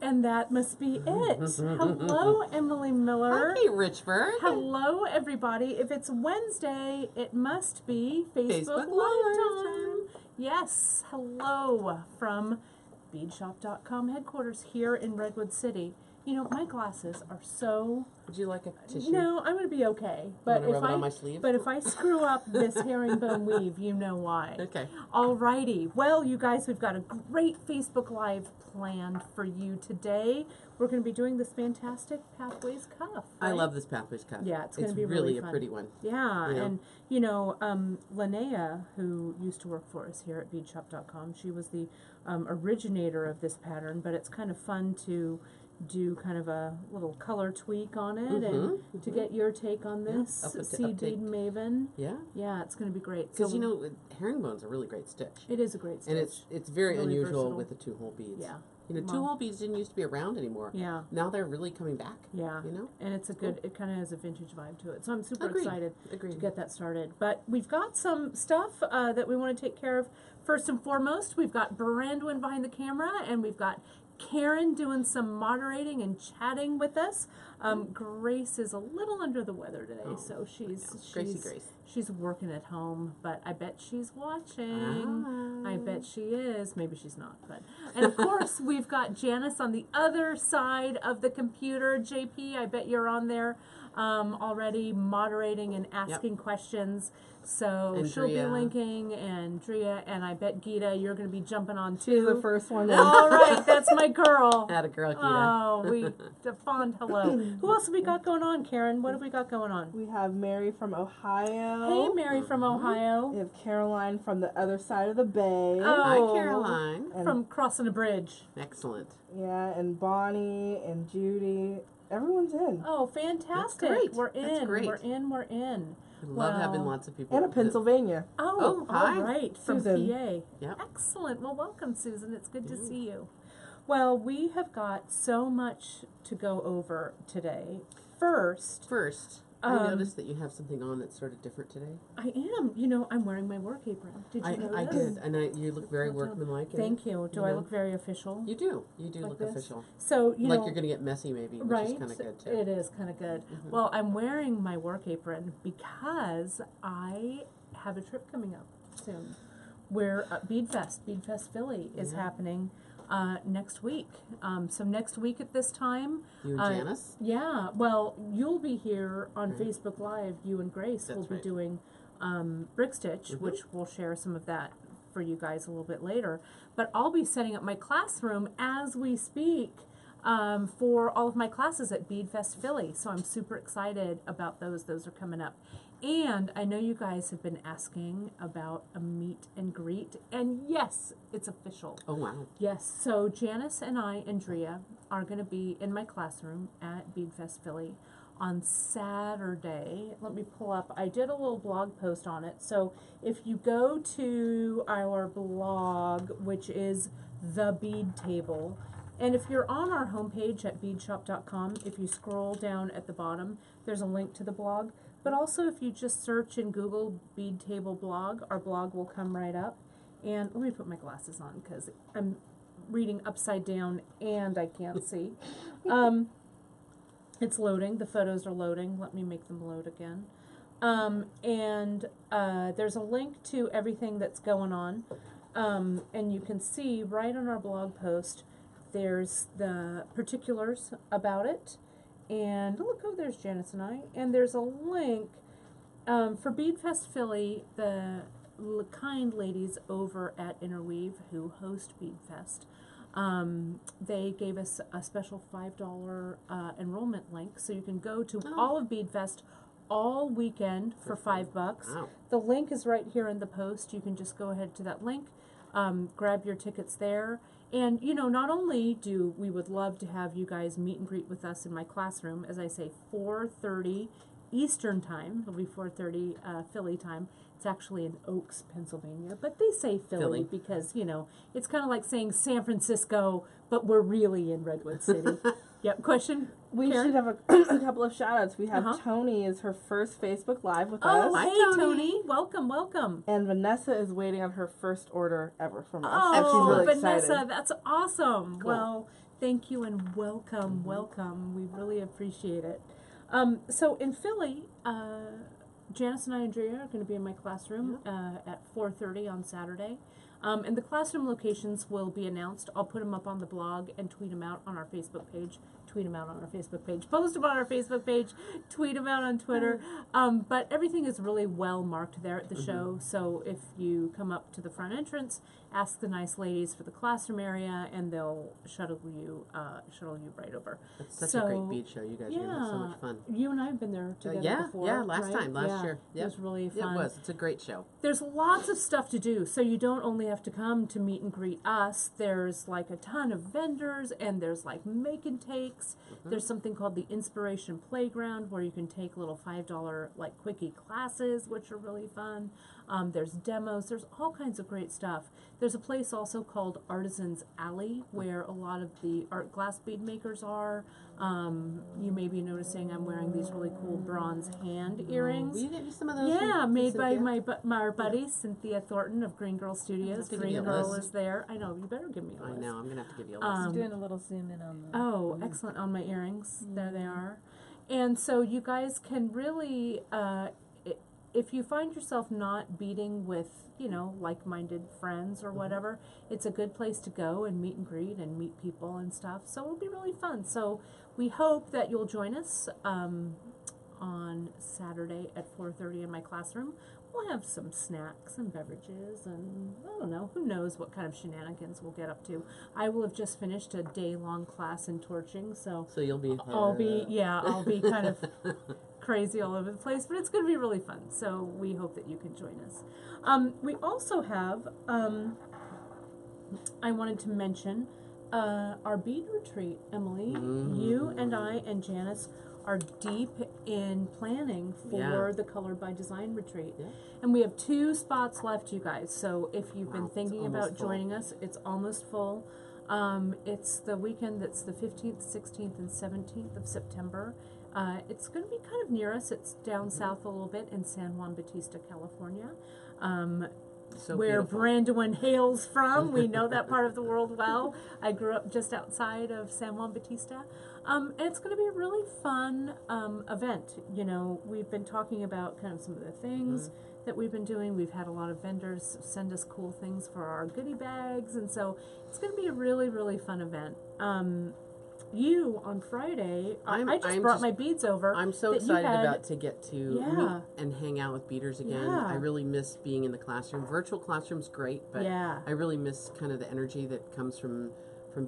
And that must be it. Hello, Emily Miller. Hi, Richburg. Hello, everybody. If it's Wednesday, it must be Facebook Live time. Yes. Hello from beadshop.com headquarters here in Redwood City. You know, my glasses are so... Would you like a tissue? No, I'm going to be okay. But rub it on my sleeve? But if I screw up this herringbone weave, you know why. Okay. Alrighty. Well, you guys, we've got a great Facebook Live planned for you today. We're going to be doing this fantastic Pathways cuff. Right? I love this Pathways cuff. Yeah, it's going to be really fun. a pretty one. Yeah, you know? and you know, Linnea, who used to work for us here at beadshop.com, she was the originator of this pattern, but it's kind of fun to do kind of a little color tweak on it and to get your take on this. Seed Bead Maven. Yeah. Yeah, it's going to be great. Because you know, herringbone's a really great stitch. It is a great stitch. And it's very really unusual versatile. with the 2-hole beads. Yeah. You know, 2-hole beads didn't used to be around anymore. Yeah. Now they're really coming back. Yeah. You know? And it's a good, it kind of has a vintage vibe to it. So I'm super Agreed. excited Agreed. to get that started. But we've got some stuff that we want to take care of. First and foremost, we've got Brandwin behind the camera, and we've got Karen doing some moderating and chatting with us. Grace is a little under the weather today, so she's working at home, but I bet she's watching. I bet she is. Maybe she's not, but and of course we've got Janice on the other side of the computer. JP, I bet you're on there already moderating and asking questions. So and she'll Drea. be linking, and Drea, and I bet Gita, you're going to be jumping on too. She's the first one in. All right, that's my girl. Atta girl, Gita. Oh, a fond hello. Who else have we got going on, Karen? What have we got going on? We have Mary from Ohio. Hey, Mary from Ohio. We have Caroline from the other side of the bay. Hi, Oh, Caroline. from crossing a bridge. Excellent. Yeah, and Bonnie and Judy. Everyone's in. Oh, fantastic. That's great. We're in. That's great. We're in. We're in. We love having lots of people. And a Pennsylvania. Oh, hi. all right. From Susan. PA. Yep. Excellent. Well, welcome, Susan. It's good to see you. Well, we have got so much to go over today. First, I noticed that you have something on that's sort of different today. I am. You know, I'm wearing my work apron. Did you know I this? did, and you look very workmanlike. Thank you. Do I look very official? You do. You do Like look this? official. So, you Like know, you're going to get messy, maybe, which right? is kind of good, too. It is kind of good. Well, I'm wearing my work apron because I have a trip coming up soon where Beadfest Philly is happening next week. So next week at this time. You and Janice? Yeah. Well, you'll be here on Facebook Live. You and Grace will be doing brick stitch, which we'll share some of that for you guys a little bit later. But I'll be setting up my classroom as we speak for all of my classes at Beadfest Philly. So I'm super excited about those. Those are coming up. And I know you guys have been asking about a meet and greet. And yes, it's official. Oh, wow. Yes. So Janice and I and Drea are going to be in my classroom at Beadfest Philly on Saturday. Let me pull up. I did a little blog post on it. So if you go to our blog, which is The Bead Table, and if you're on our homepage at beadshop.com, if you scroll down at the bottom, there's a link to the blog. But also if you just search in Google Bead Table blog, our blog will come right up. And let me put my glasses on because I'm reading upside down and I can't see. It's loading. The photos are loading. Let me make them load again. There's a link to everything that's going on. And you can see right on our blog post, there's the particulars about it. And look, oh, there's Janice and I. And there's a link for Beadfest Philly, the kind ladies over at Interweave who host Beadfest. They gave us a special $5 enrollment link, so you can go to all of Beadfest all weekend for $5. Wow. The link is right here in the post. You can just go ahead to that link, grab your tickets there. And, you know, not only do we would love to have you guys meet and greet with us in my classroom, as I say, 4:30 Eastern time. It'll be 4:30 Philly time. It's actually in Oaks, Pennsylvania, but they say Philly because, you know, it's kind of like saying San Francisco, but we're really in Redwood City. Yep. Question? We Karen? should have a couple of shout outs. We have Tony is her first Facebook Live with us. Oh, hey, Tony. Welcome, welcome. And Vanessa is waiting on her first order ever from us. Oh, She's really Vanessa, excited. that's awesome. Cool. Well, Thank you and welcome, welcome. We really appreciate it. So in Philly, Janice and I, Andrea, are going to be in my classroom at 4:30 on Saturday. And the classroom locations will be announced. I'll put them up on the blog and tweet them out on our Facebook page. Tweet them out on our Facebook page. Post them on our Facebook page. Tweet them out on Twitter. But everything is really well marked there at the show. So if you come up to the front entrance, ask the nice ladies for the classroom area, and they'll shuttle you right over. It's such a great bead show. You guys are going to have so much fun. You and I have been there together before. last year. Yep. It was really fun. It was. It's a great show. There's lots of stuff to do, so you don't only have to come to meet and greet us. There's like a ton of vendors, and there's like make and takes. There's something called the Inspiration Playground, where you can take little $5 like quickie classes, which are really fun. There's demos. There's all kinds of great stuff. There's a place also called Artisans Alley, where a lot of the art glass bead makers are. You may be noticing I'm wearing these really cool bronze hand earrings. Will you get me some of those? Yeah, made by Cynthia? our buddy Cynthia Thornton of Green Girl Studios. Give Green me a Girl list. is there. I know, you better give me a I list. know. I'm going to have to give you a list. I'm doing a little zoom in on the. Oh, excellent, on my earrings. There they are. And so you guys can really, if you find yourself not beading with, like-minded friends or whatever, it's a good place to go and meet and greet and meet people and stuff. So it'll be really fun. So we hope that you'll join us on Saturday at 4:30 in my classroom. We'll have some snacks and beverages, and I don't know, who knows what kind of shenanigans we'll get up to. I will have just finished a day-long class in torching, so you'll be. I'll be kind of crazy all over the place, but it's going to be really fun. So we hope that you can join us. We also have, I wanted to mention our bead retreat, Emily. You and I and Janice are deep in planning for the Color by Design retreat. Yeah. And we have 2 spots left, you guys. So if you've been thinking about joining us, it's almost full. It's the weekend that's the 15th, 16th, and 17th of September. It's going to be kind of near us. It's down south a little bit in San Juan Bautista, California. So where beautiful. Brandon hails from. We know that part of the world well. I grew up just outside of San Juan Bautista. And it's going to be a really fun event. We've been talking about kind of some of the things that we've been doing. We've had a lot of vendors send us cool things for our goodie bags, and so it's going to be a really, really fun event. You on Friday, I just brought my beads over. I'm so excited about to get to meet and hang out with beaders again. Yeah. I really miss being in the classroom. Virtual classroom's great, but I really miss kind of the energy that comes from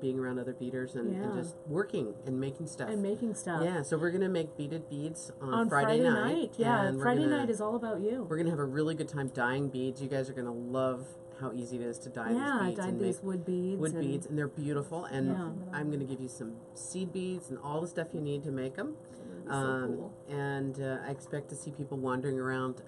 being around other beaders and just working and making stuff. Yeah, so we're gonna make beaded beads on Friday night. Yeah, and Friday night is all about you. We're gonna have a really good time dyeing beads. You guys are gonna love how easy it is to dye these beads. I dyed these wood beads. And they're beautiful. And I'm going to give you some seed beads and all the stuff you need to make them. So cool. And I expect to see people wandering around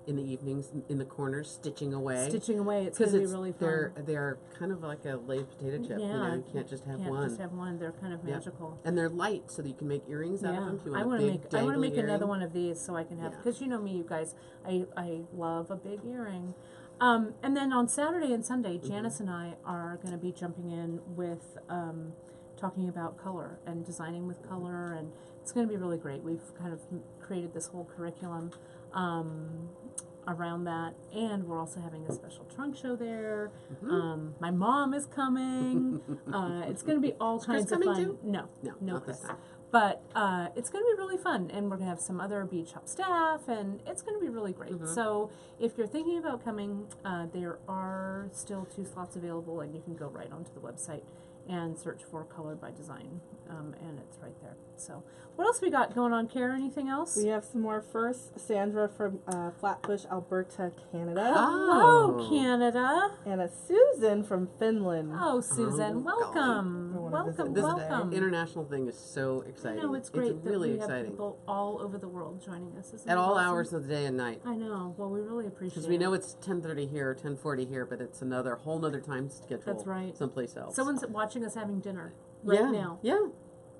in the evenings in the corners, stitching away. It's going to be really fun. They're kind of like a laid potato chip. Yeah. You can't just have one. They're kind of magical. And they're light, so that you can make earrings out of them. If you want I want to make earring. another one of these so I can have, because you know me, you guys, I love a big earring. And then on Saturday and Sunday, Janice and I are going to be jumping in with talking about color and designing with color, and it's going to be really great. We've kind of created this whole curriculum around that, and we're also having a special trunk show there. My mom is coming. It's going to be all kinds of fun. Too? No, not Chris. this time. But it's going to be really fun, and we're going to have some other bead shop staff, and it's going to be really great. So if you're thinking about coming, there are still 2 slots available, and you can go right onto the website and search for Color by Design, and it's right there. So what else we got going on, Kara? Anything else? We have some more. First, Sandra from Flatbush, Alberta, Canada. Hello, Canada. And a Susan from Finland. Oh, Susan, welcome. Welcome, This welcome. international thing is so exciting. I know, it's great It's really that we exciting. have people all over the world joining us. Isn't At it all awesome? hours of the day and night. I know. Well, we really appreciate it. Because we know it's 10:30 here or 10:40 here, but it's another whole nother time schedule. That's right. Someplace else. Someone's watching us having dinner right now. Yeah.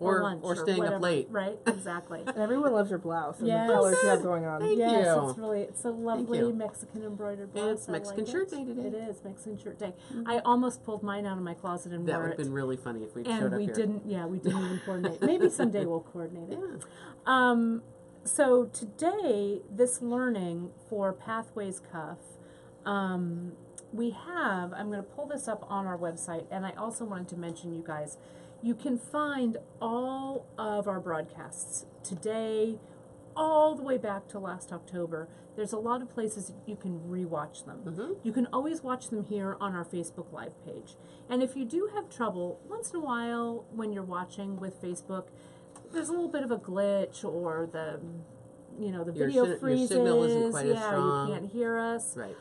or lunch or staying whatever, up late. Right, exactly. And everyone loves your blouse and Yes. the colors you have going on. Thank Yes, you. it's a lovely Mexican embroidered blouse. And it's Mexican shirt day today. It is Mexican shirt day. I almost pulled mine out of my closet and That wore would it. have been really funny if we showed And up we here. didn't even coordinate. Maybe someday we'll coordinate it. Yeah. So today, this learning for Pathways Cuff, we have, I'm going to pull this up on our website, and I also wanted to mention, you guys, you can find all of our broadcasts today, all the way back to last October. There's a lot of places you can rewatch them. You can always watch them here on our Facebook Live page. And if you do have trouble, once in a while when you're watching with Facebook, there's a little bit of a glitch, or the video freezes. Your signal isn't quite as strong. You can't hear us. Right.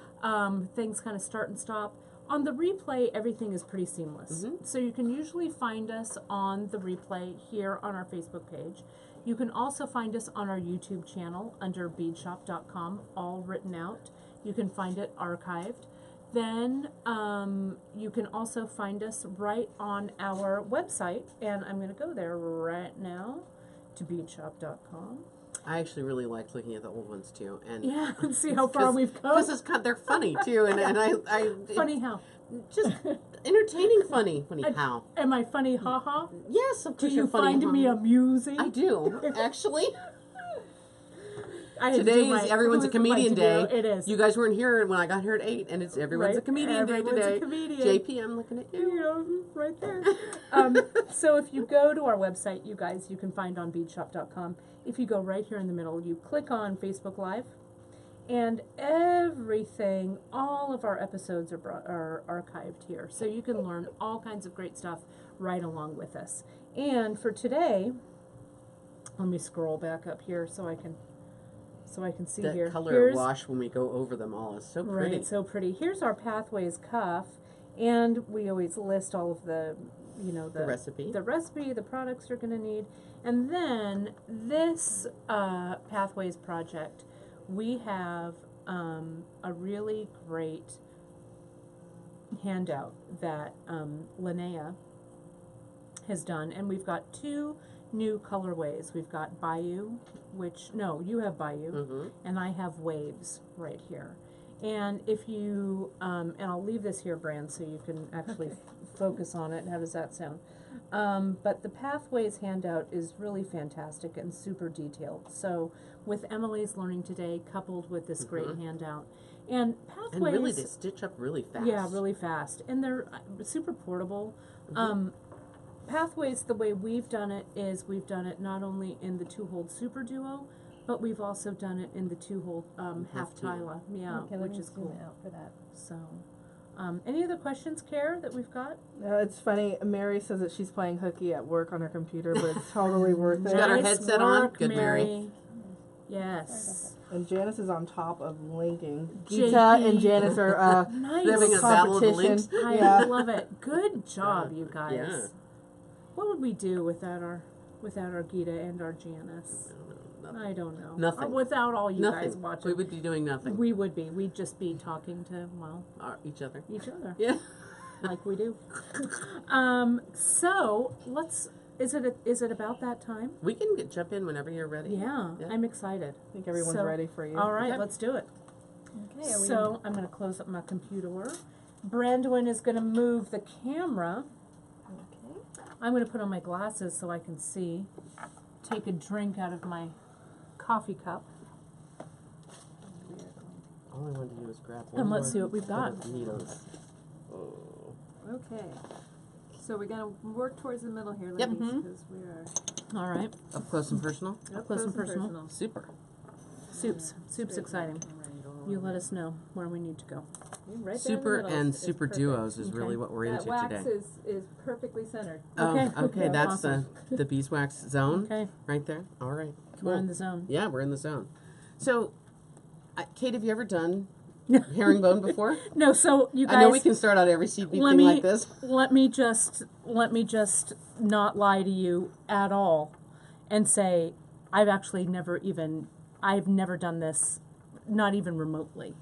Things kind of start and stop. On the replay, everything is pretty seamless. So you can usually find us on the replay here on our Facebook page. You can also find us on our YouTube channel under beadshop.com, all written out. You can find it archived. Then you can also find us right on our website, and I'm going to go there right now to beadshop.com. I actually really liked looking at the old ones too, and yeah, see how far we've come. Because they're funny too, and I funny how? Just entertaining, funny how? Am I funny? Ha ha. Yes, of course. Do you find me amusing? I do actually. I Today is Everyone's a Comedian Day. It is. You guys weren't here when I got here at 8, and it's Everyone's a Comedian Day today. A comedian. JP, I'm looking at you. Right there. So if you go to our website, you guys, you can find on beadshop.com. If you go right here in the middle, you click on Facebook Live, and everything, all of our episodes are archived here. So you can learn all kinds of great stuff right along with us. And for today, let me scroll back up here so I can see that here. That color wash when we go over them all is so pretty. Right, so pretty. Here's our Pathways cuff, and we always list all of the, the recipe, the products you're going to need. And then this Pathways project, we have a really great handout that Linnea has done, and we've got 2 new colorways. We've got Bayou, you have Bayou, and I have Waves right here. And if you, and I'll leave this here, Bran, so you can actually focus on it. How does that sound? But the Pathways handout is really fantastic and super detailed. So with Emily's learning today, coupled with this great handout, and Pathways, and really they stitch up really fast. Yeah, really fast, and they're super portable. Pathways, the way we've done it is we've done it not only in the 2-hole Superduo, but we've also done it in the 2-hole half Tyla, which is cool. Out for that. So, any other questions, Care, that we've got? It's funny. Mary says that she's playing hooky at work on her computer, but it's totally worth it. She's got her headset on. Good, Mary. Yes. And Janice is on top of linking. JP. Gita and Janice are nice. having a battle of the links. I love it. Good job, you guys. Yeah. What would we do without our Gita and our Janice? I don't know. Nothing. Without all you Nothing. guys watching. We would be doing nothing. We would be. We'd just be talking to, each other. Yeah. Like we do. So is it about that time? We can jump in whenever you're ready. Yeah. I'm excited. I think everyone's ready for you. All right, let's do it. Okay. So I'm going to close up my computer. Brandwin is going to move the camera. Okay. I'm going to put on my glasses so I can see. Take a drink out of my coffee cup. All I wanted to do is grab one And let's more see what we've set got. of needles. Okay. So we're gonna work towards the middle here, Yep. ladies, because we are All right. Up close and personal. Up close and personal. Super. Soup's exciting. You let us know where we need to go. Right Super there in the middle and is Superduos is Okay. really what we're That into wax today. is perfectly centered. Okay. Okay, that's Awesome. the beeswax zone Okay. right there. All right. Cool. We're in the zone. Yeah, we're in the zone. So, Kate, have you ever done herringbone before? No, so you guys. I know we can start out every CP thing like this. Let me just not lie to you at all, and say I've never done this, not even remotely.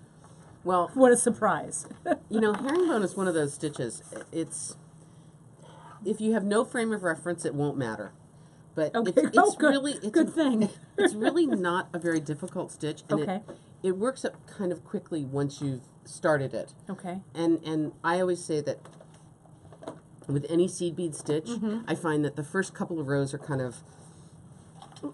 Well, What a surprise! herringbone is one of those stitches. If you have no frame of reference, it won't matter. but Okay. it's good thing. it's really not a very difficult stitch, and Okay. it works up kind of quickly once you've started it. Okay. And I always say that with any seed bead stitch, I find that the first couple of rows are kind of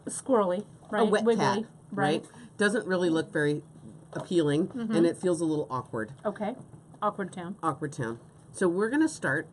Squirrely, right? a wet Wiggly, tat, right? Doesn't really look very appealing, and it feels a little awkward. Okay. Awkward town. Awkward town. So we're going to start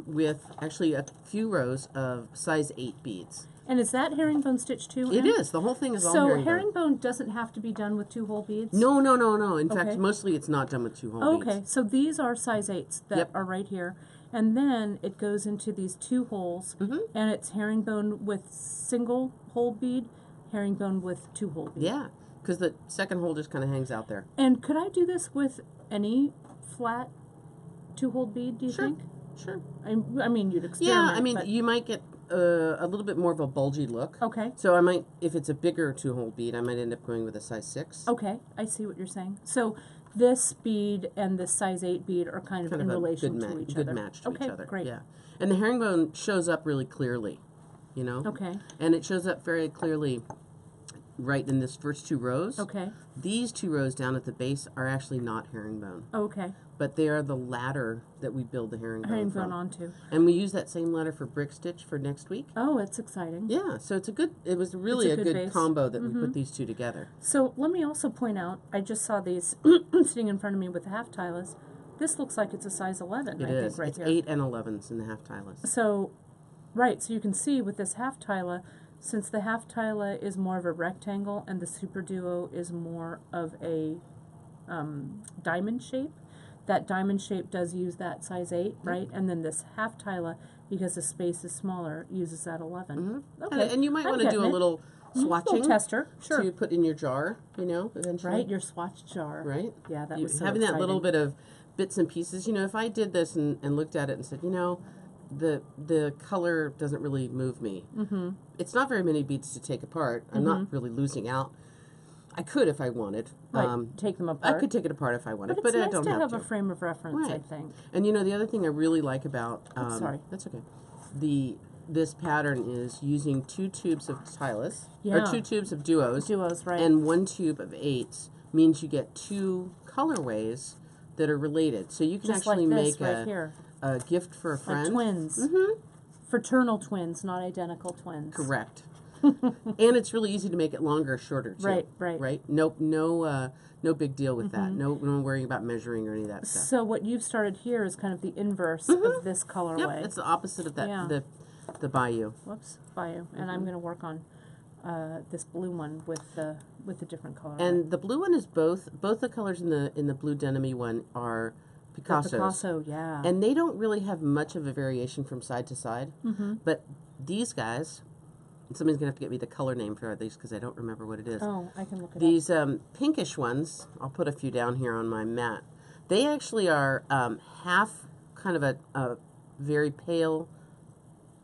with actually a few rows of size 8 beads. And is that herringbone stitch too? It is. The whole thing is all so herringbone. herringbone doesn't have to be done with 2 whole beads? No, no, no, no. In Okay. fact, mostly it's not done with 2 whole beads. Okay, so these are size 8s that Yep. are right here. And then it goes into these 2 holes, and it's herringbone with single hole bead, herringbone with 2 hole bead. Yeah, because the second hole just kind of hangs out there. And could I do this with any flat 2 hole bead, do you Sure. think? Sure. I mean, you'd experiment. Yeah, I mean, but- you might get a little bit more of a bulgy look. Okay. So I might, if it's a bigger 2 hole bead, I might end up going with a size 6. Okay, I see what you're saying. So this bead and this size 8 bead are kind of in a relation good to each good other. match to Okay, each other. great. Yeah. And the herringbone shows up really clearly, you know? Okay, And it shows up very clearly right in this first 2 rows. okay, These 2 rows down at the base are actually not herringbone, okay. but they are the ladder that we build the herringbone Herringbone from. onto. And we use that same ladder for brick stitch for next week. Oh, it's exciting. Yeah, so it was really It's a a good good base. combo that we put these 2 together. So let me also point out, I just saw these sitting in front of me with the half tieless. This looks like it's a size 11, It I is. think, right It's here. 8 and 11s in the half tieless. So, right, so you can see with this half tila, since the half tila is more of a rectangle and the Superduo is more of a diamond shape, that diamond shape does use that size 8, right? And then this half tila, because the space is smaller, uses that 11. Okay. And you might I'm want to do getting a it. little swatching Little tester, sure. to put in your jar, you know, eventually. Right, your swatch jar. Right? Yeah, that You- was so having that little exciting. bit of bits and pieces, you know, if I did this and looked at it and said, you know, the color doesn't really move me. It's not very many beads to take apart. I'm not really losing out. I could if I wanted. Right, take them apart. I could take it apart if I wanted, but but it's I nice don't to have have to. a frame of reference, I Right. think. And you know, the other thing I really like about sorry. that's okay. This pattern is using 2 tubes of tieless Yeah. or 2 tubes of duos, Duos, right. and 1 tube of 8s means you get 2 colorways that are related. So you can Just actually like this make right here. a gift for a friend. Like twins. Fraternal twins, not identical twins. Correct. And it's really easy to make it longer or shorter too. Right, right. Right? No big deal with that. No worrying about measuring or any of that stuff. So what you've started here is kind of the inverse of this colorway. Yep, it's the opposite of that. Yeah. The bayou. Whoops, Bayou. And I'm going to work on this blue one with the different color. And the blue one is both the colors in the blue denim-y one are Picasso's. Picasso, yeah. And they don't really have much of a variation from side to side. But these guys, and somebody's going to have to get me the color name for these because I don't remember what it is. Oh, I can look it up. These pinkish ones, I'll put a few down here on my mat. They actually are half kind of a very pale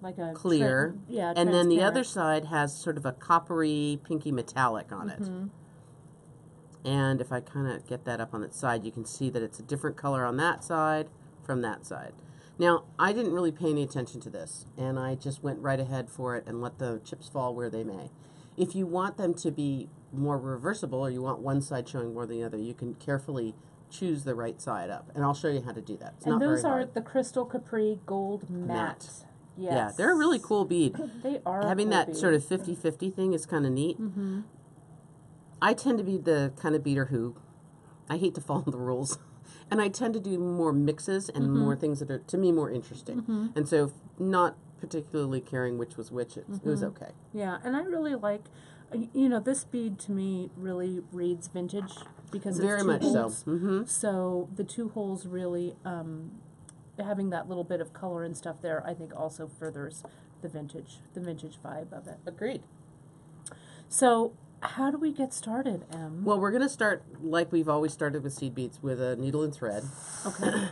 Like a clear, yeah, and then the transparent. other side has sort of a coppery, pinky metallic on it. And if I kind of get that up on its side, you can see that it's a different color on that side from that side. Now, I didn't really pay any attention to this, and I just went right ahead for it and let the chips fall where they may. If you want them to be more reversible, or you want one side showing more than the other, you can carefully choose the right side up, and I'll show you how to do that. It's And not those very are hard. the Crystal Capri Gold Matte. Yes. Yeah, they're a really cool bead. They are Having cool that beads. sort of 50-50 thing is kind of neat. I tend to be the kind of beater who, I hate to follow the rules, and I tend to do more mixes and more things that are, to me, more interesting. And so, not particularly caring which was which, it was okay. Yeah, and I really like, you know, this bead to me really reads vintage because it's Very two much so. holes. So the 2 holes really, having that little bit of color and stuff there, I think also furthers the vintage vibe of it. Agreed. So how do we get started, Em? Well, we're going to start like we've always started with seed beads, with a needle and thread. Okay.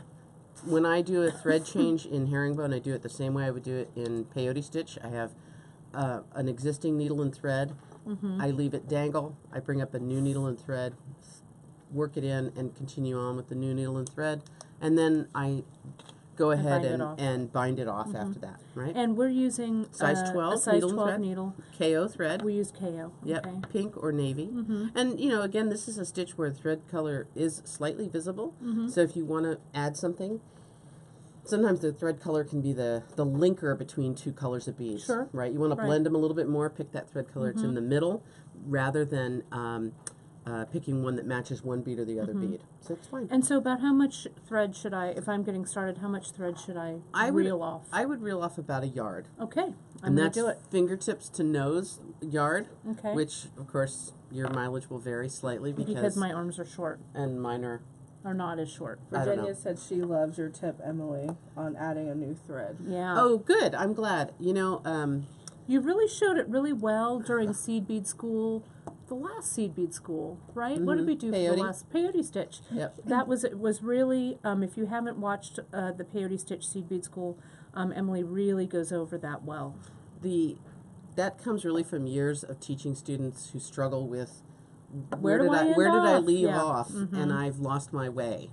When I do a thread change in herringbone, I do it the same way I would do it in peyote stitch. I have an existing needle and thread. I leave it dangle. I bring up a new needle and thread, work it in, and continue on with the new needle and thread. And then I go ahead and bind it off after that, right? And we're using size 12 a size needle 12 thread. needle. KO thread. We use KO. Yep, Okay. pink or navy. And, you know, again, this is a stitch where thread color is slightly visible. So if you want to add something, sometimes the thread color can be the linker between two colors of beads. Sure. Right? You want to blend them a little bit more, pick that thread color that's in the middle, rather than picking one that matches one bead or the other bead. So it's fine. And so about how much thread should I, if I'm getting started, how much thread should I reel off? I would reel off about a yard. Okay, I'm going to do it. Fingertips to nose yard, Okay. which, of course, your mileage will vary slightly because my arms are short. And mine are not as short. Virginia said she loves your tip, Emily, on adding a new thread. Yeah. Oh, good. I'm glad. You know, you really showed it really well during seed bead school, the last seed bead school, right? What did we do for the last peyote stitch? Yep. That was, it was really, if you haven't watched the peyote stitch seed bead school, Emily really goes over that well. That comes really from years of teaching students who struggle with where did I leave off, and I've lost my way.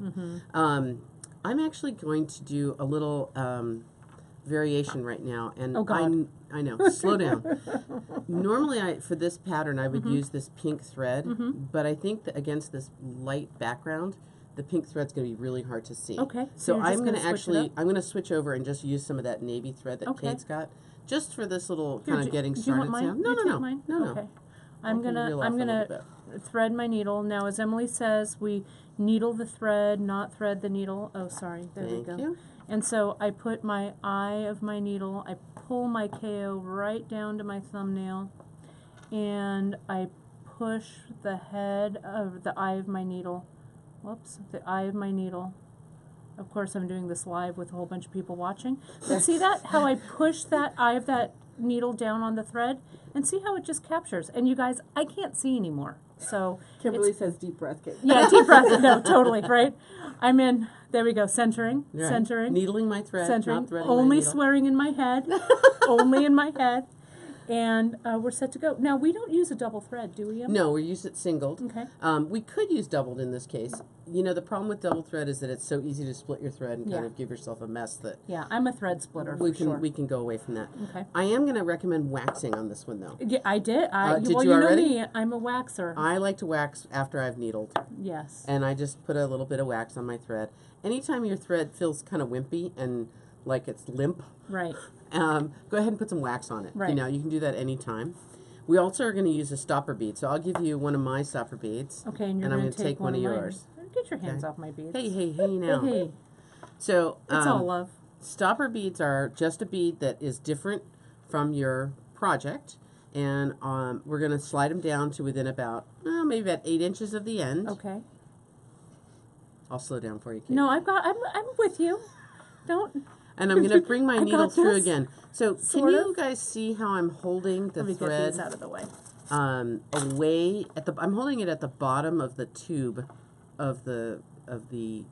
I'm actually going to do a little variation right now, and I know. Slow down. Normally, for this pattern, I would use this pink thread, but I think that against this light background, the pink thread's going to be really hard to see. Okay. So I'm going to switch over and just use some of that navy thread that Kate's got, just for this little kind of getting started sound. No. Okay. I'm gonna thread my needle. Now, as Emily says, we needle the thread, not thread the needle. Oh, sorry. There we go. You. And so I put my eye of my needle, I pull my KO right down to my thumbnail, and I push the head of the eye of my needle. Whoops, the eye of my needle. Of course, I'm doing this live with a whole bunch of people watching. But see that? How I push that eye of that needle down on the thread, and see how it just captures. And you guys, I can't see anymore. So Kimberly says deep breath, Kate. Yeah, deep breath. No, totally, right? I'm in, there we go, centering, right. centering. Needling my thread, centering, not threading only my needle. swearing in my head, only in my head. And we're set to go. Now, we don't use a double thread, do we, Em? No, we use it singled. Okay. We could use doubled in this case. You know, the problem with double thread is that it's so easy to split your thread and kind of give yourself a mess that... Yeah, I'm a thread splitter, we for can sure. We can go away from that. Okay. I am going to recommend waxing on this one, though. Yeah, I did. Did well, you already? know me, I'm a waxer. I like to wax after I've needled. Yes. And I just put a little bit of wax on my thread. Anytime your thread feels kind of wimpy and like it's limp, right. Go ahead and put some wax on it. Right. You know, you can do that anytime. We also are going to use a stopper bead. So I'll give you one of my stopper beads. Okay, and I'm going to take one of yours. Get your hands off my beads. Hey now. Hey. So it's all love. Stopper beads are just a bead that is different from your project. And we're going to slide them down to within about, maybe about 8 inches of the end. Okay. I'll slow down for you, Kate. No, I'm with you. Don't. And I'm going to bring my needle through again. So Sort can of. you guys see how I'm holding the Let me thread get these out of the way. Away at the? I'm holding it at the bottom of the tube of the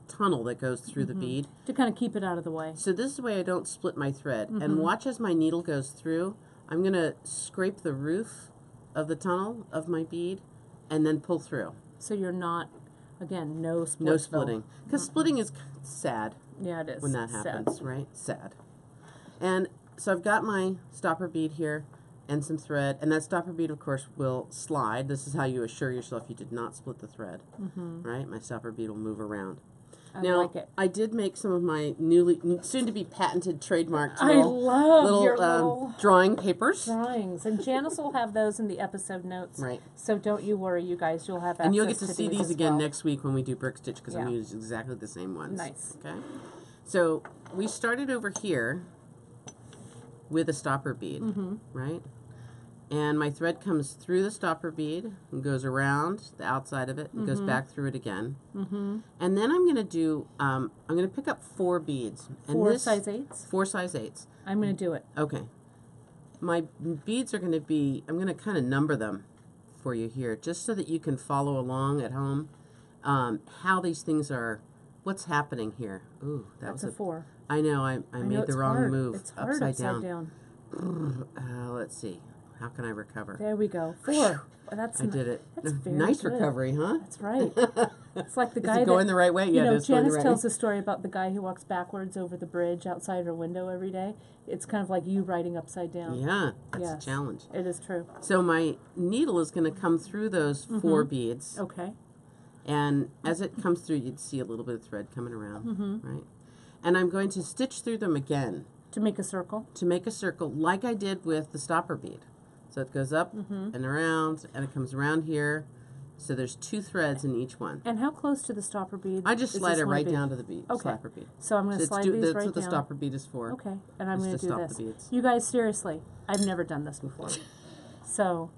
tunnel that goes through the bead to kind of keep it out of the way. So this is the way I don't split my thread. And watch as my needle goes through. I'm going to scrape the roof of the tunnel of my bead and then pull through. So you're not, again, no split. No splitting. Because splitting is sad. Yeah, it is. When that happens, right? Sad. And so I've got my stopper bead here and some thread. And that stopper bead, of course, will slide. This is how you assure yourself you did not split the thread. Right? My stopper bead will move around. Now, like it. I did make some of my soon-to-be patented trademarked little drawing papers. Drawings. And Janice will have those in the episode notes. Right. So don't you worry, you guys. You'll have access and you'll get to to see these these as again well. next week when we do brick stitch because I'm going to use exactly the same ones. Nice. Okay. So we started over here with a stopper bead, right? And my thread comes through the stopper bead and goes around the outside of it and goes back through it again. And then I'm going to do, I'm going to pick up 4 beads. And 4 size 8s? 4 size 8s. I'm going to do it. Okay. My beads are going to be, I'm going to kind of number them for you here just so that you can follow along at home how these things are, what's happening here. Ooh, That's a 4. I know, I made the wrong move. It's hard upside down. Let's see. How can I recover? There we go. 4. I did it. That's very nice good. recovery, huh? That's right. It's like the Is guy it going the right way? you Yeah, know, it's going the Janice right tells way. a story about the guy who walks backwards over the bridge outside her window every day. It's kind of like you riding upside down. Yeah, that's Yes. a challenge. It is true. So my needle is going to come through those 4 beads. Okay. And as it comes through, you'd see a little bit of thread coming around, right? And I'm going to stitch through them again. To make a circle? To make a circle like I did with the stopper bead. So it goes up and around, and it comes around here. So there's 2 threads in each one. And how close to the stopper bead? I just is slide this it one right bead? down to the bead, Okay. slapper bead. So I'm going to So slide these that's right what the down. stopper bead is for. Okay, and I'm Is going to to do stop this. the beads. You guys, seriously, I've never done this before. So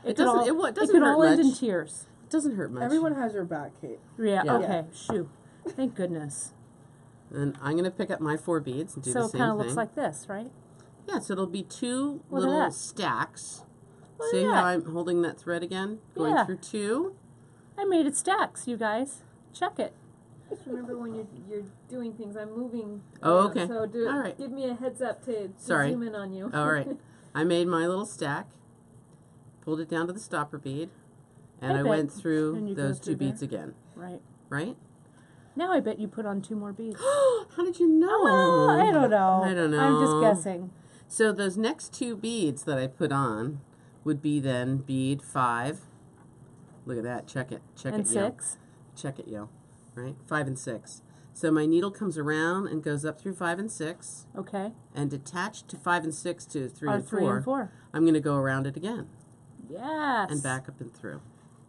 It could doesn't- all, it doesn't could hurt all end in much. tears. It doesn't hurt much. Everyone has your back, Kate. Yeah, Yeah. okay, shoo. Thank goodness. And I'm going to pick up my 4 beads and do So the it same kind of thing. looks like this, right? Yeah, so it'll be 2 Look at little that. stacks. Look See at how that. I'm holding that thread again? Going Yeah. through 2. I made it stacks, you guys. Check it. Just remember when you're doing things, I'm moving. Oh, around, okay. So All right. give me a heads up to Sorry. zoom in on you. All right. I made my little stack, pulled it down to the stopper bead, and I I bet. went And through you go those through 2 beads again. Right. Right? Now I bet you put on 2 more beads. How did you know? Well, I don't know. I don't know. I'm just guessing. So those next 2 beads that I put on would be then bead 5. Look at that. Check it. Check And it, yo. 6. Check it, yo. Right? 5 and 6. So my needle comes around and goes up through 5 and 6. Okay. And attached to 5 and 6 to 3 Or and 3 4, and 4. I'm going to go around it again Yes. and back up and through.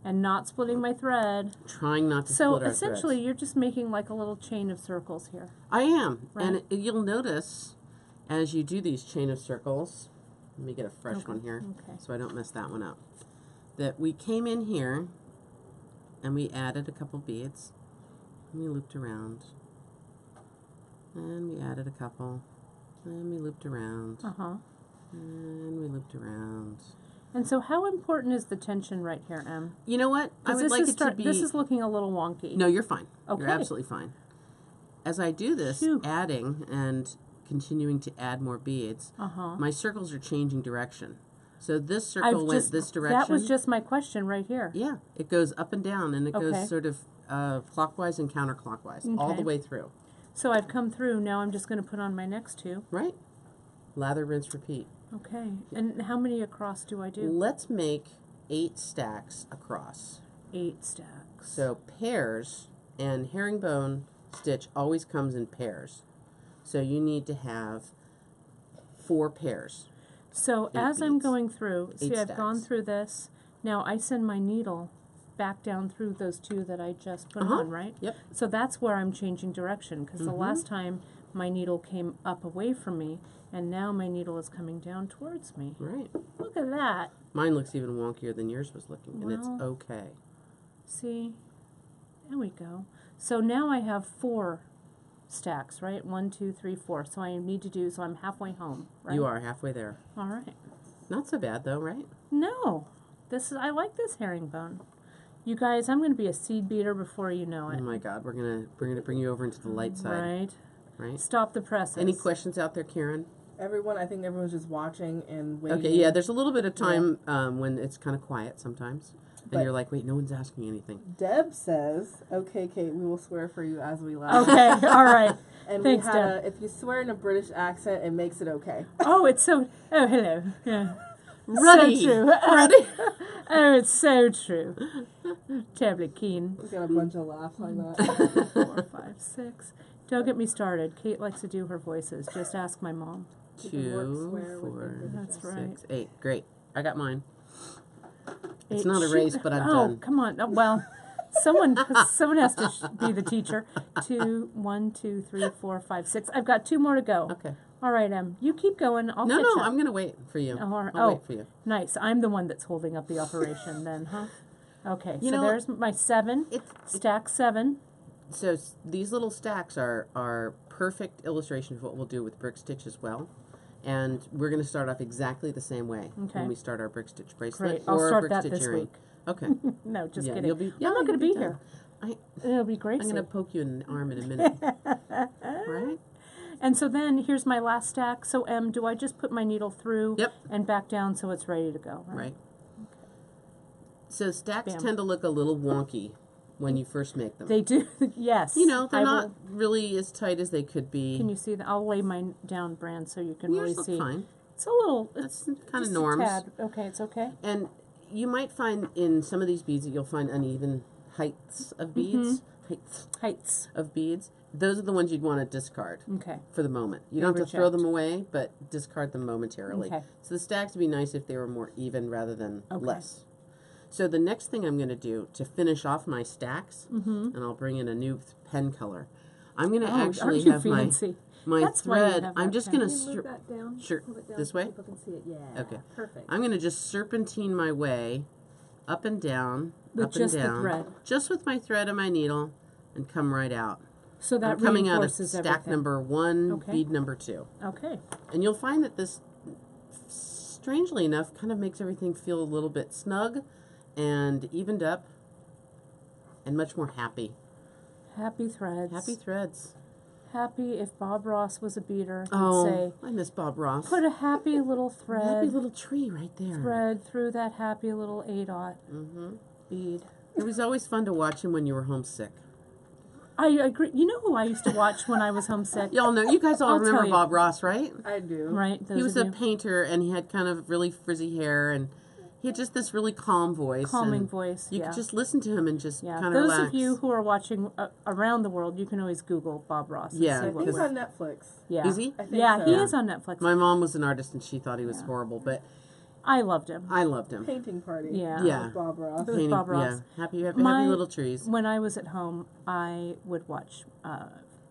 And not splitting my thread. Trying not to So split our essentially, threads. you're just making like a little chain of circles here. I am. Right. And you'll notice as you do these chain of circles, let me get a fresh Okay. one here Okay. so I don't mess that one up, that we came in here and we added a couple beads and we looped around and we added a couple and we looped around Uh-huh. and we looped around. And so how important is the tension right here, Em? You know what? I 'Cause would this like is it to be... This is looking a little wonky. No, you're fine. Okay. You're absolutely fine. As I do this, Phew. adding and continuing to add more beads, Uh-huh. my circles are changing direction. So this circle went this direction. That was just my question right here. Yeah, it goes up and down, and it Okay. goes sort of clockwise and counterclockwise all the Okay. way through. So I've come through. Now I'm just going to put on my next 2. Right? Lather, rinse, repeat. Okay. And how many across do I do? Let's make 8 stacks across. 8 stacks. So pairs, and herringbone stitch always comes in pairs. So you need to have 4 pairs. So 8 as I'm beads. going through, 8 see, I've gone stacks. through this. Now I send my needle back down through those 2 that I just put Uh-huh. on, right? Yep. So that's where I'm changing direction, because the Mhm. last time my needle came up away from me, and now my needle is coming down towards me. Right. Look at that. Mine looks even wonkier than yours was looking, and it's Well. okay. See? There we go. So now I have 4 stacks, right? 1, 2, 3, 4. So I need to do, so I'm halfway home, right? You are halfway there. All right. Not so bad though, right? No. I like this herringbone. You guys, I'm going to be a seed beater before you know Oh it. my God, we're gonna bring you over into the light side, Right. right? Stop the presses. Any questions out there, Karen? I think everyone's just watching and waiting. Okay, yeah. There's a little bit of time when it's kind of quiet sometimes, and But- you're like, wait, no one's asking anything. Deb says, "Okay, Kate, we will swear for you as we laugh." Okay, all right. And Thanks, we had Deb. if you swear in a British accent, it makes it okay. Oh, it's so. Oh, hello. Yeah. Ruddy. So true. Ruddy. Oh, it's so true. Terribly keen. We got a bunch of laughs like that. 4, 5, 6. Don't get me started. Kate likes to do her voices. Just ask my mom. You can work 2, square with 4, the That's right. 6, 8. Great. I got mine. It's 8. not a race, but I'm oh, done. come on. Oh, well, someone has to be the teacher. 2, 1, 2, 3, 4, 5, 6. I've got 2 more to go. Okay. All right, you keep going. I'll No, catch no, up. I'm gonna wait for you. Oh, all right. I'll Oh. wait for you. Nice. I'm the one that's holding up the operation then, huh? Okay, You so know, there's my 7. Stack 7. So these little stacks are perfect illustration of what we'll do with brick stitch as well. And we're going to start off exactly the same way Okay. when we start our brick stitch bracelet Great. I'll or start brick that stitch this earring. week. Okay. No, just Yeah, kidding. you'll be- yeah, I'm not you'll going to be be here. I, It'll be great. I'm going to poke you in the arm in a minute. Right? And so then here's my last stack. So do I just put my needle through Yep. and back down so it's ready to go? Right. So stacks Bam. tend to look a little wonky when you first make them. They do, yes. You know, they're not really as tight as they could be. Can you see that? I'll lay mine down, Bran, so you can really see. Fine. It's a little, it's kind of norms. Okay, it's okay. And you might find in some of these beads that you'll find uneven heights of beads. Heights of beads. Those are the ones you'd want to discard. Okay. For the moment. You don't have to throw them away, but discard them momentarily. Okay. So the stacks would be nice if they were more even rather than less. So the next thing I'm going to do to finish off my stacks, and I'll bring in a new pen color. I'm going to actually have my thread. I'm just going to move that down. Sure. Move it down this so way. people can see it. Yeah. Okay. Perfect. I'm going to just serpentine my way up and down, with up just and down, the thread. Just with my thread and my needle, and come right out. So that I'm coming out of reinforces stack everything. number 1, bead number 2. Okay. And you'll find that this, strangely enough, kind of makes everything feel a little bit snug and evened up and much more happy. Happy threads. Happy threads. Happy if Bob Ross was a beader, he'd say, I miss Bob Ross. Put a happy little thread. Happy little tree right there. Thread through that happy little A-dot bead. It was always fun to watch him when you were homesick. I agree. You know who I used to watch when I was homesick? Y'all know. You guys all remember Bob Ross, right? I do. Right. He was a painter, and he had kind of really frizzy hair, and he had just this really calm voice. Calming voice, You could just listen to him and just kind of relax. Those of you who are watching around the world, you can always Google Bob Ross. I think he's on Netflix. Yeah. Is he? I think so. He is on Netflix. My mom was an artist, and she thought he was horrible, but I loved him. I loved him. Painting party. Yeah. With Bob Ross. With Bob Ross. Yeah. Happy little trees. When I was at home, I would watch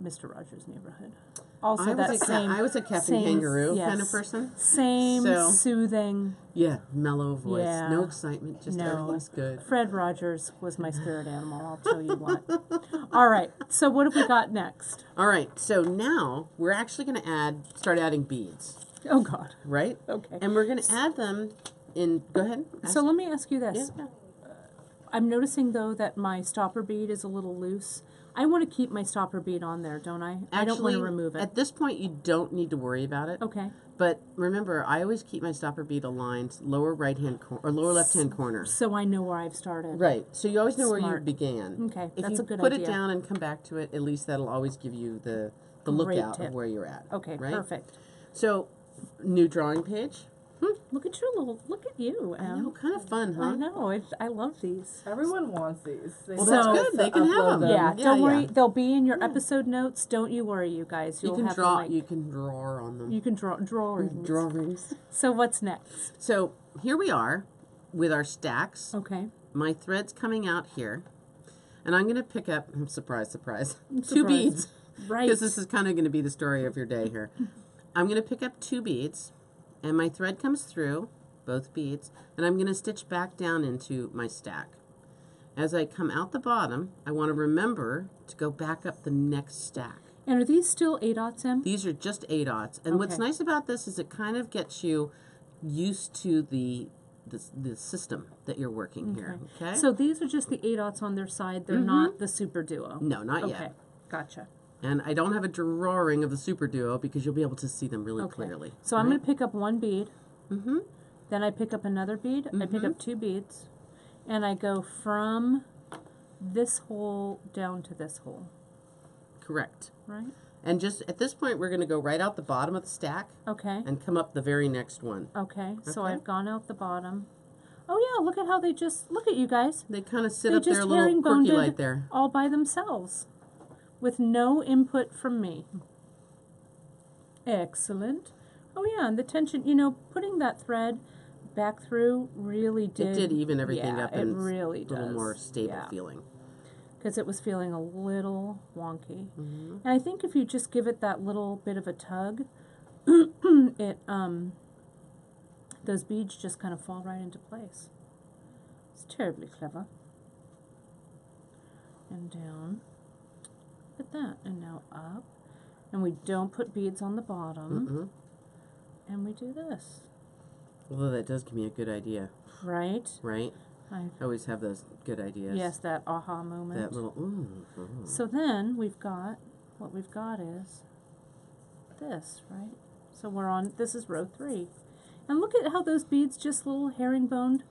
Mr. Rogers' Neighborhood. Also, I was a Captain Kangaroo kind of person. Soothing. Yeah, mellow voice. Yeah. No excitement, just everything's good. Fred Rogers was my spirit animal, I'll tell you what. All right, so what have we got next? All right, so now we're actually going to start adding beads. Oh, God. Right? Okay. And we're going to add them in, go ahead. So let me ask you this. Yeah. I'm noticing, though, that my stopper bead is a little loose. I want to keep my stopper bead on there, don't I? I don't want to remove it. At this point, you don't need to worry about it. Okay. But remember, I always keep my stopper bead aligned lower right-hand or lower left-hand corner. So I know where I've started. Right. So you always know where you began. Okay, if that's a good idea. If you put it down and come back to it, at least that'll always give you the lookout of where you're at. Okay, right? perfect. So, new drawing page. Look at you, Em. I know, kind of fun, huh? I know, I love these. Everyone wants these. Well, that's good. They can have them. Yeah, don't worry. They'll be in your episode notes. Don't you worry, you guys. You can draw. You can draw on them. You can draw drawings. Drawings. So what's next? So here we are with our stacks. Okay. My thread's coming out here, and I'm going to pick up. Surprise! 2 beads. Right. Because this is kind of going to be the story of your day here. I'm going to pick up 2 beads. And my thread comes through, both beads, and I'm going to stitch back down into my stack. As I come out the bottom, I want to remember to go back up the next stack. And are these still A-dots, Em? These are just A-dots. And what's nice about this is it kind of gets you used to the system that you're working here. Okay. So these are just the A-dots on their side. They're not the Superduo. No, not yet. Okay, gotcha. And I don't have a drawing of the Superduo because you'll be able to see them really clearly. So I'm going to pick up 1 bead. Then I pick up another bead. I pick up 2 beads. And I go from this hole down to this hole. Correct. Right? And just at this point, we're going to go right out the bottom of the stack. Okay. And come up the very next one. Okay. So I've gone out the bottom. Oh, yeah, look at how they just, look at you guys. They kind of sit up there a little quirky like there. All by themselves. With no input from me. Excellent. Oh yeah, and the tension, putting that thread back through really did. It did even everything up and it really a little more stable feeling. Because it was feeling a little wonky. And I think if you just give it that little bit of a tug, those beads just kind of fall right into place. It's terribly clever. And down. At that, and now up, and we don't put beads on the bottom, and we do this. Although that does give me a good idea. Right? Right? I always have those good ideas. Yes, that aha moment. That little, So then what we've got is this, right? So we're on, this is row 3. And look at how those beads just little herringboned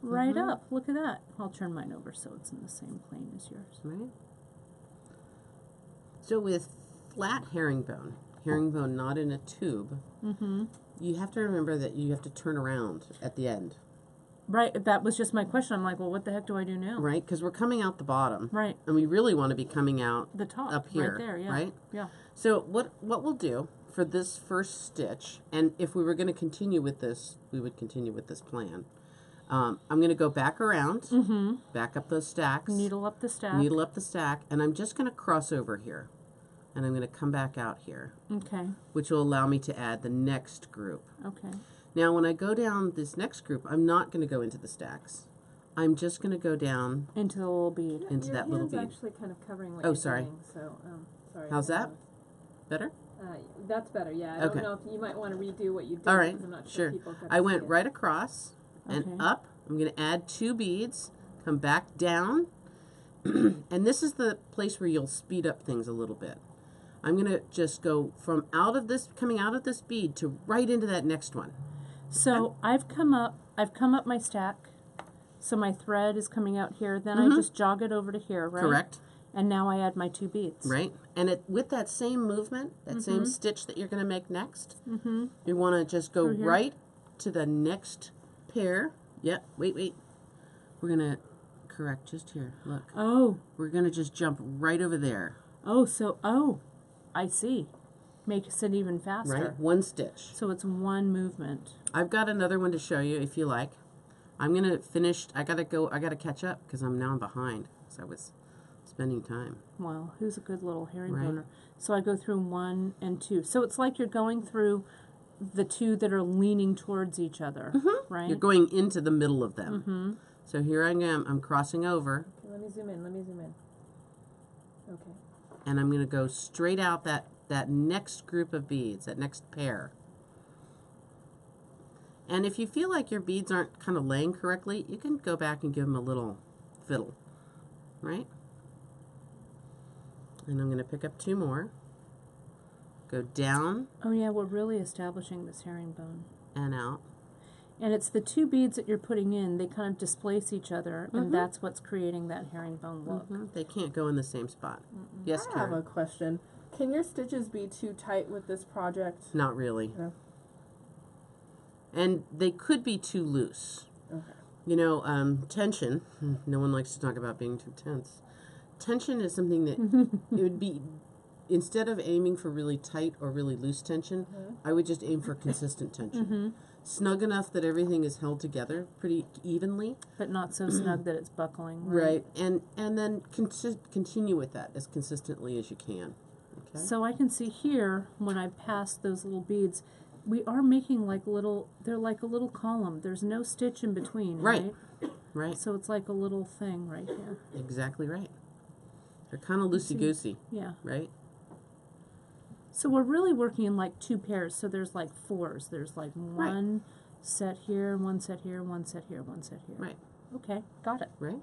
right up. Look at that. I'll turn mine over so it's in the same plane as yours. Right. So with flat herringbone not in a tube, you have to remember that you have to turn around at the end. Right, that was just my question. I'm like, well, what the heck do I do now? Right, because we're coming out the bottom. Right. And we really want to be coming out the top, up here. Right there, yeah. Right? Yeah. So what we'll do for this first stitch, and if we were going to continue with this, we would continue with this plan. I'm going to go back around, back up those stacks. Needle up the stack. Needle up the stack, and I'm just going to cross over here. And I'm going to come back out here. Okay. Which will allow me to add the next group. Okay. Now, when I go down this next group, I'm not going to go into the stacks. I'm just going to go down into the little bead. Into that little bead. Your hand's actually kind of covering what you're doing. So, sorry. How's that? Better? That's better. Yeah. I don't know if you might want to redo what you did. All right. I'm not sure. Sure. I went right across and up. I'm going to add 2 beads. Come back down, and this is the place where you'll speed up things a little bit. I'm going to just go from coming out of this bead to right into that next one. So I've come up my stack. So my thread is coming out here. Then I just jog it over to here, right? Correct. And now I add my 2 beads. Right. And with that same movement, that same stitch that you're going to make next, you want to just go right to the next pair. Yep. Wait. We're going to correct just here. Look. Oh. We're going to just jump right over there. Oh, I see. Makes it even faster. Right, 1 stitch. So it's 1 movement. I've got another one to show you if you like. I'm going to finish. I got to catch up because I'm now behind. So I was spending time. Well, who's a good little herringboner? Right. So I go through 1 and 2. So it's like you're going through the 2 that are leaning towards each other, right? You're going into the middle of them. So here I am. I'm crossing over. Okay, let me zoom in. Okay. And I'm going to go straight out that next group of beads, that next pair. And if you feel like your beads aren't kind of laying correctly, you can go back and give them a little fiddle, right? And I'm going to pick up 2 more. Go down. Oh yeah, we're really establishing this herringbone. And out. And it's the 2 beads that you're putting in, they kind of displace each other, and that's what's creating that herringbone look. They can't go in the same spot. Yes, I have Karen? a question. Can your stitches be too tight with this project? Not really. No. And they could be too loose. Okay. You know, tension, no one likes to talk about being too tense. Tension is something that it would be, instead of aiming for really tight or really loose tension, I would just aim for consistent tension. Snug enough that everything is held together pretty evenly. But not so snug that it's buckling. Right. And then continue with that as consistently as you can. Okay? So I can see here, when I pass those little beads, we are making they're like a little column. There's no stitch in between, right? Right. So it's like a little thing right here. Exactly right. They're kind of loosey-goosey. Yeah. Right? So we're really working in like 2 pairs. So there's like 4s. There's like 1 set here, 1 set here, 1 set here, 1 set here. Right. Okay, got it. Right?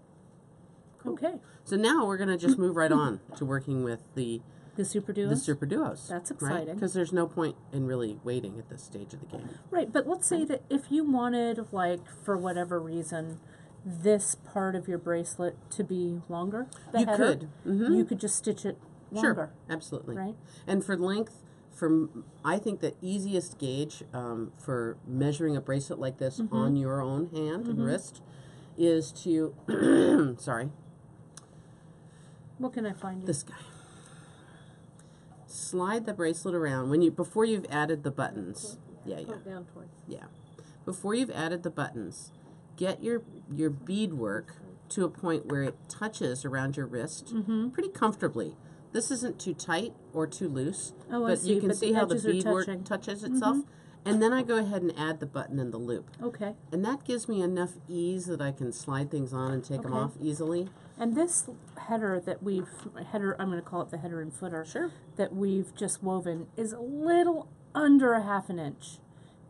Cool. Okay. So now we're going to just move right on to working with the Superduos? The Superduos. That's exciting. Because there's no point in really waiting at this stage of the game. Right, but let's say that if you wanted, like, for whatever reason, this part of your bracelet to be longer, the header, you could just stitch it longer. Sure, absolutely. Right? And for length, I think the easiest gauge for measuring a bracelet like this on your own hand and wrist is to, sorry. What can I find you? This guy. Slide the bracelet around before you've added the buttons. Down towards. Yeah. Before you've added the buttons, get your beadwork to a point where it touches around your wrist pretty comfortably. This isn't too tight or too loose, but you can see how the beadwork touches itself. And then I go ahead and add the button and the loop. Okay. And that gives me enough ease that I can slide things on and take them off easily. And this header that I'm going to call it the header and footer, that we've just woven is a little under a half an inch.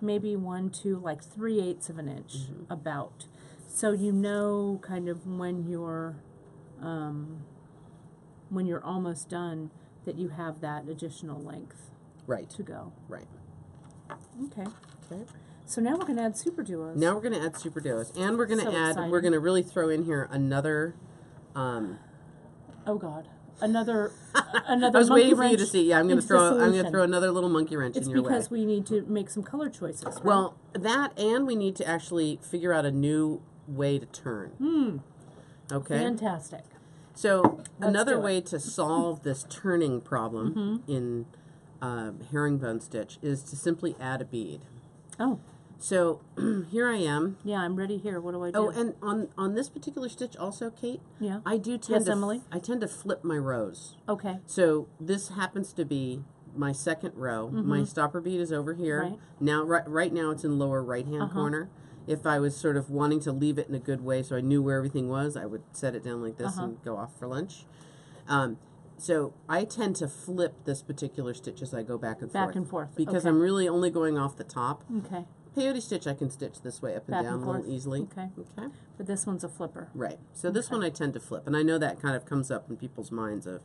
Maybe 1 to like 3/8 of an inch, about. So you know kind of when you're almost done that you have that additional length Right. to go. Right. Okay. Okay. So now we're going to add Superduos. Now we're going to add Superduos. And we're going to exciting. we're going to really throw in here another, oh God. Another I was waiting for you to see. Yeah, I'm going to throw another little monkey wrench in your way. It's because we need to make some color choices, right? Well, that and we need to actually figure out a new way to turn. Okay. Fantastic. So another way to solve this turning problem in herringbone stitch is to simply add a bead. Oh. So here I am. Yeah, I'm ready here. What do I do? Oh, and on this particular stitch also, Kate, yeah, I do tend to Emily? I tend to flip my rows. Okay. So this happens to be my second row. My stopper bead is over here. Right. Now right now it's in lower right hand corner. If I was sort of wanting to leave it in a good way so I knew where everything was, I would set it down like this and go off for lunch. So I tend to flip this particular stitch as I go back and forth. Back and forth. Because I'm really only going off the top. Okay. Peyote stitch I can stitch this way up and down a little easily. Okay. Okay. But this one's a flipper. Right. So this one I tend to flip. And I know that kind of comes up in people's minds of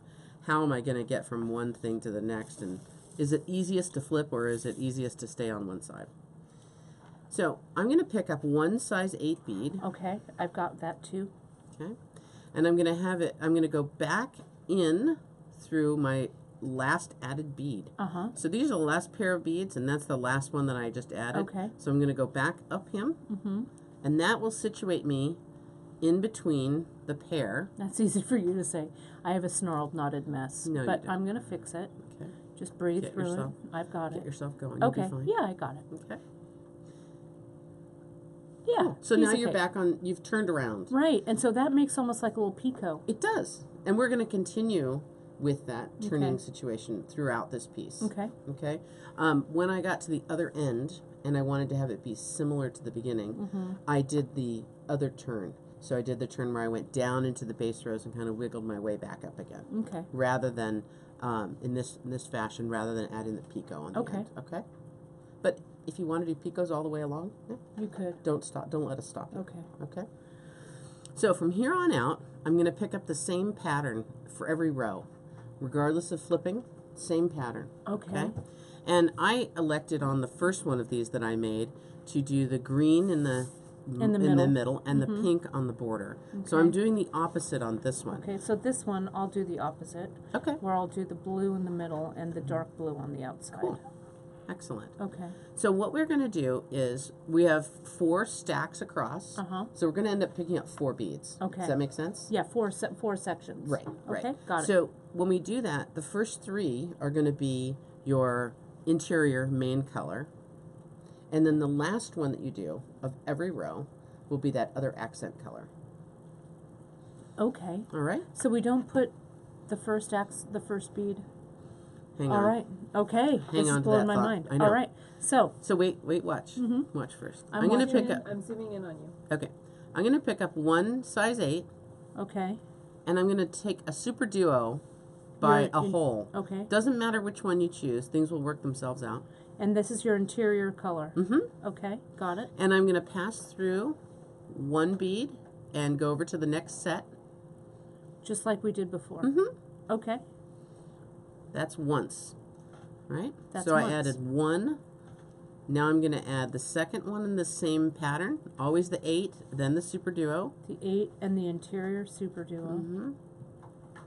how am I going to get from one thing to the next, and is it easiest to flip or is it easiest to stay on one side? So I'm going to pick up one size 8 bead. Okay. I've got that too. Okay. And I'm going to go back in through my last added bead. So these are the last pair of beads, and that's the last one that I just added. Okay. So I'm going to go back up him, and that will situate me in between the pair. That's easy for you to say. I have a snarled, knotted mess. No, but you don't. I'm going to fix it. Okay. Just breathe Get through yourself- it. I've got Get it. yourself going. Okay. You'll be fine. Yeah, I got it. Okay. Yeah. Cool. So piece now of you're cake. back on. You've turned around. Right. And so that makes almost like a little picot. It does, and we're going to continue with that turning Okay. situation throughout this piece. Okay. Okay. When I got to the other end and I wanted to have it be similar to the beginning, I did the other turn. So I did the turn where I went down into the base rows and kind of wiggled my way back up again. Okay. Rather than in this fashion, rather than adding the picot on the end. Okay. But if you want to do picots all the way along, yeah, You could. don't stop. Don't let us stop you. Okay. Okay. So from here on out, I'm going to pick up the same pattern for every row, regardless of flipping. Same pattern. Okay. And I elected on the first one of these that I made to do the green in the middle and the pink on the border. So I'm doing the opposite on this one. Okay, so this one I'll do the opposite. Okay. Where I'll do the blue in the middle and the dark blue on the outside. Cool. Excellent. Okay. So what we're going to do is we have 4 stacks across. So we're going to end up picking up 4 beads. Okay. Does that make sense? Yeah, four sections. Right. Okay, Right. got it. So when we do that, the first 3 are going to be your interior main color. And then the last one that you do of every row will be that other accent color. Okay. All right? So we don't put the first bead. Hang All on. right. Okay. Hang this on is to blowing that my thought. mind. I know. All right. So So watch. Watch first. I'm I'm going to watching. pick up. I'm zooming in on you. Okay. I'm going to pick up one size 8, okay. and I'm going to take a Superduo by a hole. Okay. Doesn't matter which one you choose. Things will work themselves out. And this is your interior color. Okay. Got it. And I'm going to pass through one bead and go over to the next set. Just like we did before. Okay. That's once, right? That's so once. I added 1. Now I'm going to add the second one in the same pattern. Always the 8, then the Superduo. The 8 and the interior Superduo.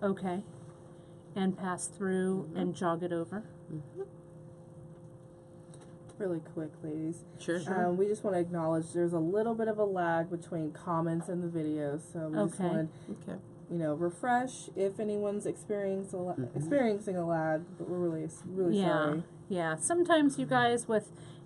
Okay. And pass through and jog it over. Really quick, ladies. Sure. We just want to acknowledge there's a little bit of a lag between comments and the videos, so we just want to, Okay. refresh if anyone's experiencing a lag. But we're really sorry. Yeah. Sometimes you guys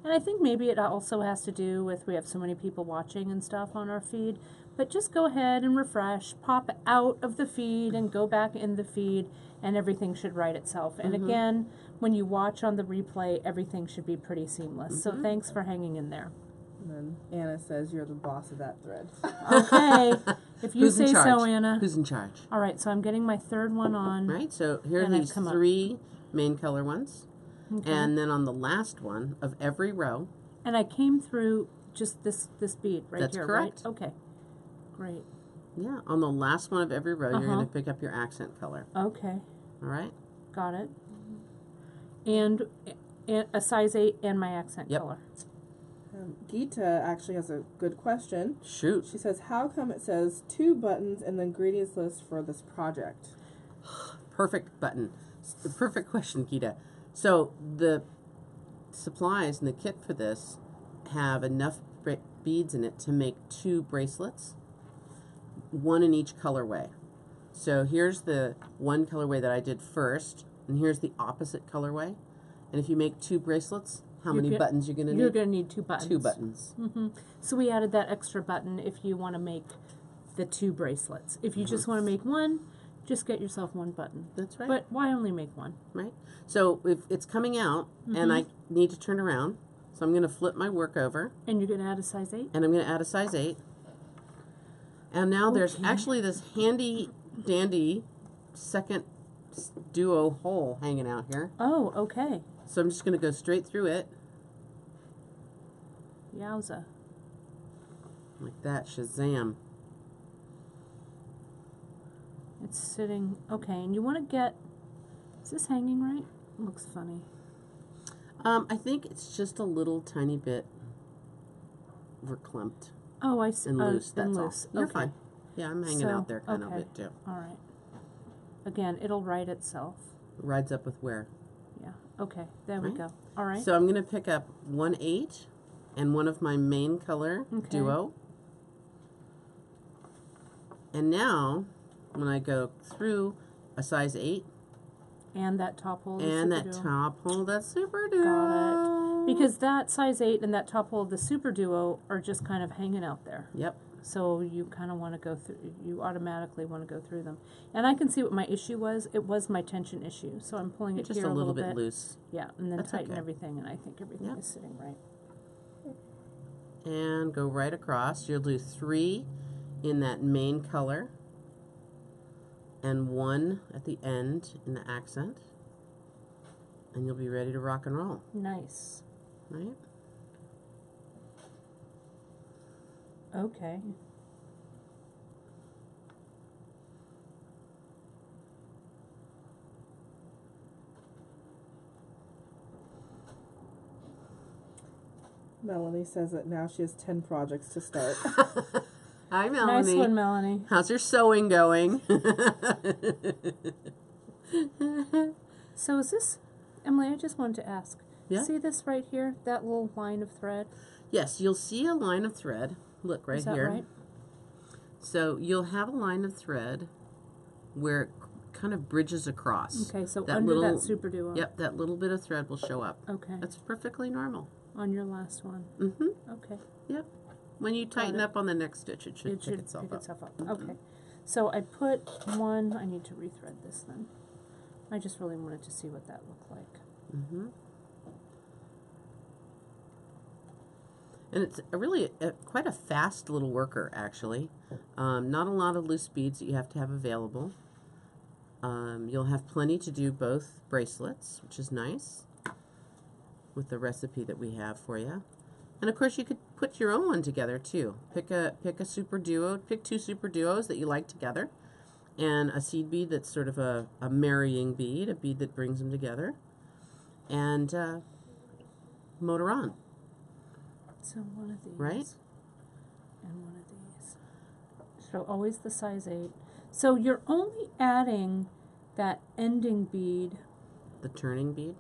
and I think maybe it also has to do with we have so many people watching and stuff on our feed. But just go ahead and refresh, pop out of the feed and go back in the feed, and everything should right itself. And again, when you watch on the replay, everything should be pretty seamless. So thanks for hanging in there. And then Anna says you're the boss of that thread. Okay. If you Who's in say charge? so, Anna. Who's in charge? All right, so I'm getting my third one on. Right, so here are And I've these come up. 3 main color ones. Okay. And then on the last one of every row, And I came through just this bead right That's here, correct. right? Okay. Great. yeah, on the last one of every row, you're going to pick up your accent color. Okay. All right? Got it. And a size 8 and my accent Yep. color. Gita actually has a good question. Shoot. She says, how come it says 2 buttons in the ingredients list for this project? Perfect button. Perfect question, Gita. So the supplies and the kit for this have enough beads in it to make 2 bracelets, 1 in each colorway. So here's the one colorway that I did first, and here's the opposite colorway. And if you make 2 bracelets, how many buttons you're going to need? You're going to need 2 buttons. 2 buttons. Mm-hmm. So we added that extra button if you want to make the 2 bracelets. If you just want to make 1, just get yourself 1 button. That's right. But why only make 1? Right. So if it's coming out, and I need to turn around, so I'm going to flip my work over. And you're going to add a size 8? And I'm going to add a size 8. And now there's actually this handy dandy second duo hole hanging out here. Oh, okay. So I'm just going to go straight through it. Yowza. Like that. Shazam. It's sitting, okay, and you want to get, is this hanging right? Looks funny. I think it's just a little tiny bit verklempt. Oh, I see. And loose, that's and all. loose. You're Okay. fine. Yeah, I'm hanging out there kind of a bit too. All right. Again, it'll right itself. Rides up with where? Yeah. Okay, there we Right. go. All right. So I'm going to pick up 1/8 and one of my main color duo. And now, when I go through a size 8, and that top hole. and that top hole, that's super duo. Got it. Because that size 8 and that top hole of the super duo are just kind of hanging out there. Yep. So you kind of want to go through, you automatically want to go through them. And I can see what my issue was. It was my tension issue. So I'm pulling it Just here a little bit. bit loose. Yeah, and then That's tighten okay. everything, and I think everything is sitting right. And go right across. You'll do 3 in that main color and 1 at the end in the accent. And you'll be ready to rock and roll. Nice. Right? Okay. Melanie says that now she has 10 projects to start. Hi, Melanie. Nice one, Melanie. How's your sewing going? So is this, Emily, I just wanted to ask. Yeah? See this right here? That little line of thread? Yes, you'll see a line of thread. Look right Is that here. right? So you'll have a line of thread where it kind of bridges across. Okay, so that under little, that super duo. Yep, that little bit of thread will show up. Okay. That's perfectly normal. On your last one. Mm-hmm. Okay. Yep. When you tighten it. up on the next stitch, it should pick itself pick up. itself up. Okay. So I put 1, I need to rethread this then. I just really wanted to see what that looked like. Mm-hmm. And it's quite a fast little worker, actually. Not a lot of loose beads that you have to have available. You'll have plenty to do both bracelets, which is nice, with the recipe that we have for you. And of course, you could put your own one together too. Pick a super duo. Pick 2 super duos that you like together, and a seed bead that's sort of a marrying bead, a bead that brings them together, and motor on. So one of these. Right? And one of these. So always the size 8. So you're only adding that ending bead, The turning bead,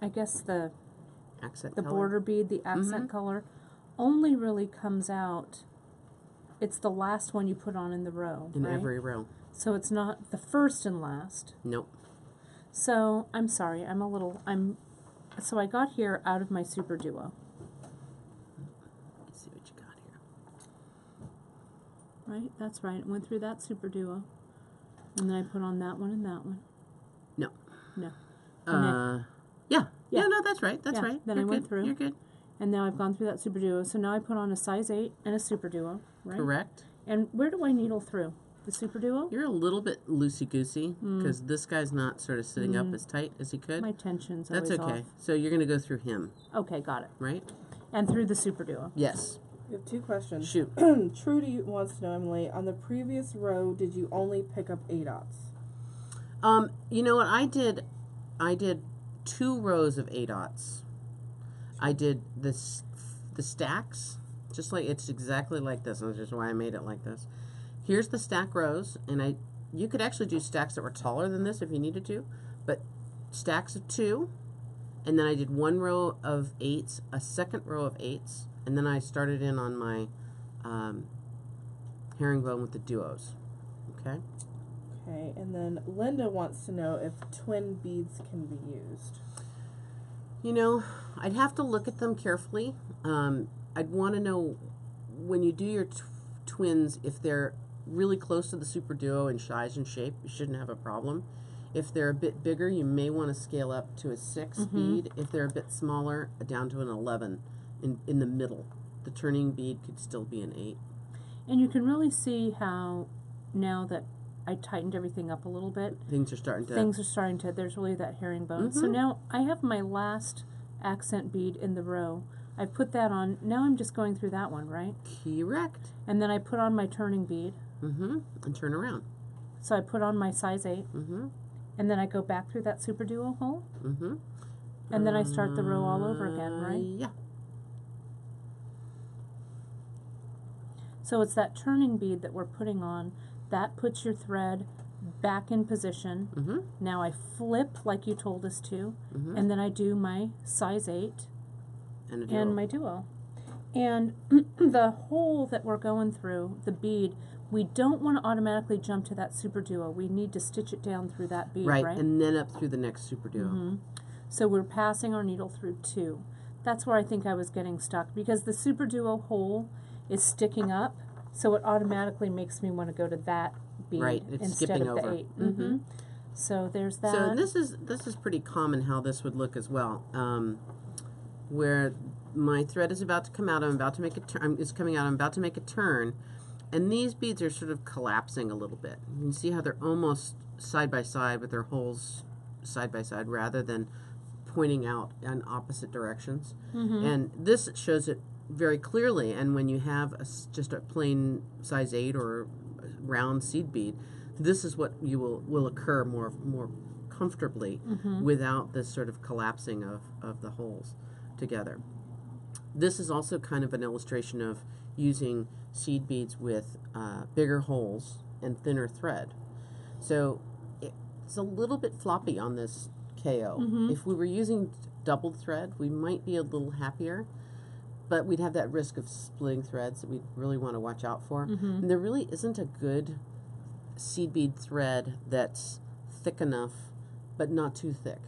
I guess the accent the color. border bead, the accent color, only really comes out. It's the last one you put on in the row, in right? every row. So it's not the first and last. Nope. So I'm sorry, so I got here out of my super duo. Let's see what you got here. Right, that's right. It went through that super duo. And then I put on that one and that one. No. No. Yeah. Yeah. Yeah, no, that's right. That's Yeah, right. then You're I went good. through. You're good. And now I've gone through that super duo. So now I put on a size 8 and a super duo, right? Correct. And where do I needle through? The super duo? You're a little bit loosey-goosey because this guy's not sort of sitting up as tight as he could. My tension's That's always okay. off. So you're going to go through him, Okay, got it. right? And through the super duo. Yes. We have 2 questions. Shoot. Trudy wants to know, Emily, on the previous row, did you only pick up 8 dots? You know what I did 2 rows of 8/0. I did the stacks, just like, it's exactly like this, and this is why I made it like this. Here's the stack rows, and you could actually do stacks that were taller than this if you needed to, but stacks of 2, and then I did 1 row of 8s, a second row of 8s, and then I started in on my herringbone with the duos. Okay. Okay, and then Linda wants to know if twin beads can be used. You know, I'd have to look at them carefully. I'd want to know when you do your twins, if they're really close to the Superduo in size and shape, you shouldn't have a problem. If they're a bit bigger, you may want to scale up to a 6 bead. If they're a bit smaller, down to an 11 in the middle. The turning bead could still be an 8. And you can really see how now that I tightened everything up a little bit, things are starting to, there's really that herringbone. So now I have my last accent bead in the row. I put that on. Now I'm just going through that one, right? Correct. And then I put on my turning bead. And turn around. So I put on my size 8. And then I go back through that Superduo hole. And then I start the row all over again, right? Yeah. So it's that turning bead that we're putting on. That puts your thread back in position. Now I flip like you told us to. And then I do my size 8 and my duo. And the hole that we're going through, the bead, we don't want to automatically jump to that Superduo. We need to stitch it down through that bead, right? And then up through the next Superduo. So we're passing our needle through 2. That's where I think I was getting stuck, because the Superduo hole is sticking up, so it automatically makes me want to go to that bead instead of the 8. So there's that. So this is pretty common how this would look as well, where my thread is about to come out. I'm about to make a turn. It's coming out. I'm about to make a turn, and these beads are sort of collapsing a little bit. You can see how they're almost side by side with their holes side by side, rather than pointing out in opposite directions. And this shows it very clearly. And when you have just a plain size 8 or round seed bead, this is what you will occur more comfortably without this sort of collapsing of the holes together. This is also kind of an illustration of using seed beads with bigger holes and thinner thread. So it's a little bit floppy on this KO. If we were using doubled thread, we might be a little happier, but we'd have that risk of splitting threads that we really want to watch out for. And there really isn't a good seed bead thread that's thick enough but not too thick.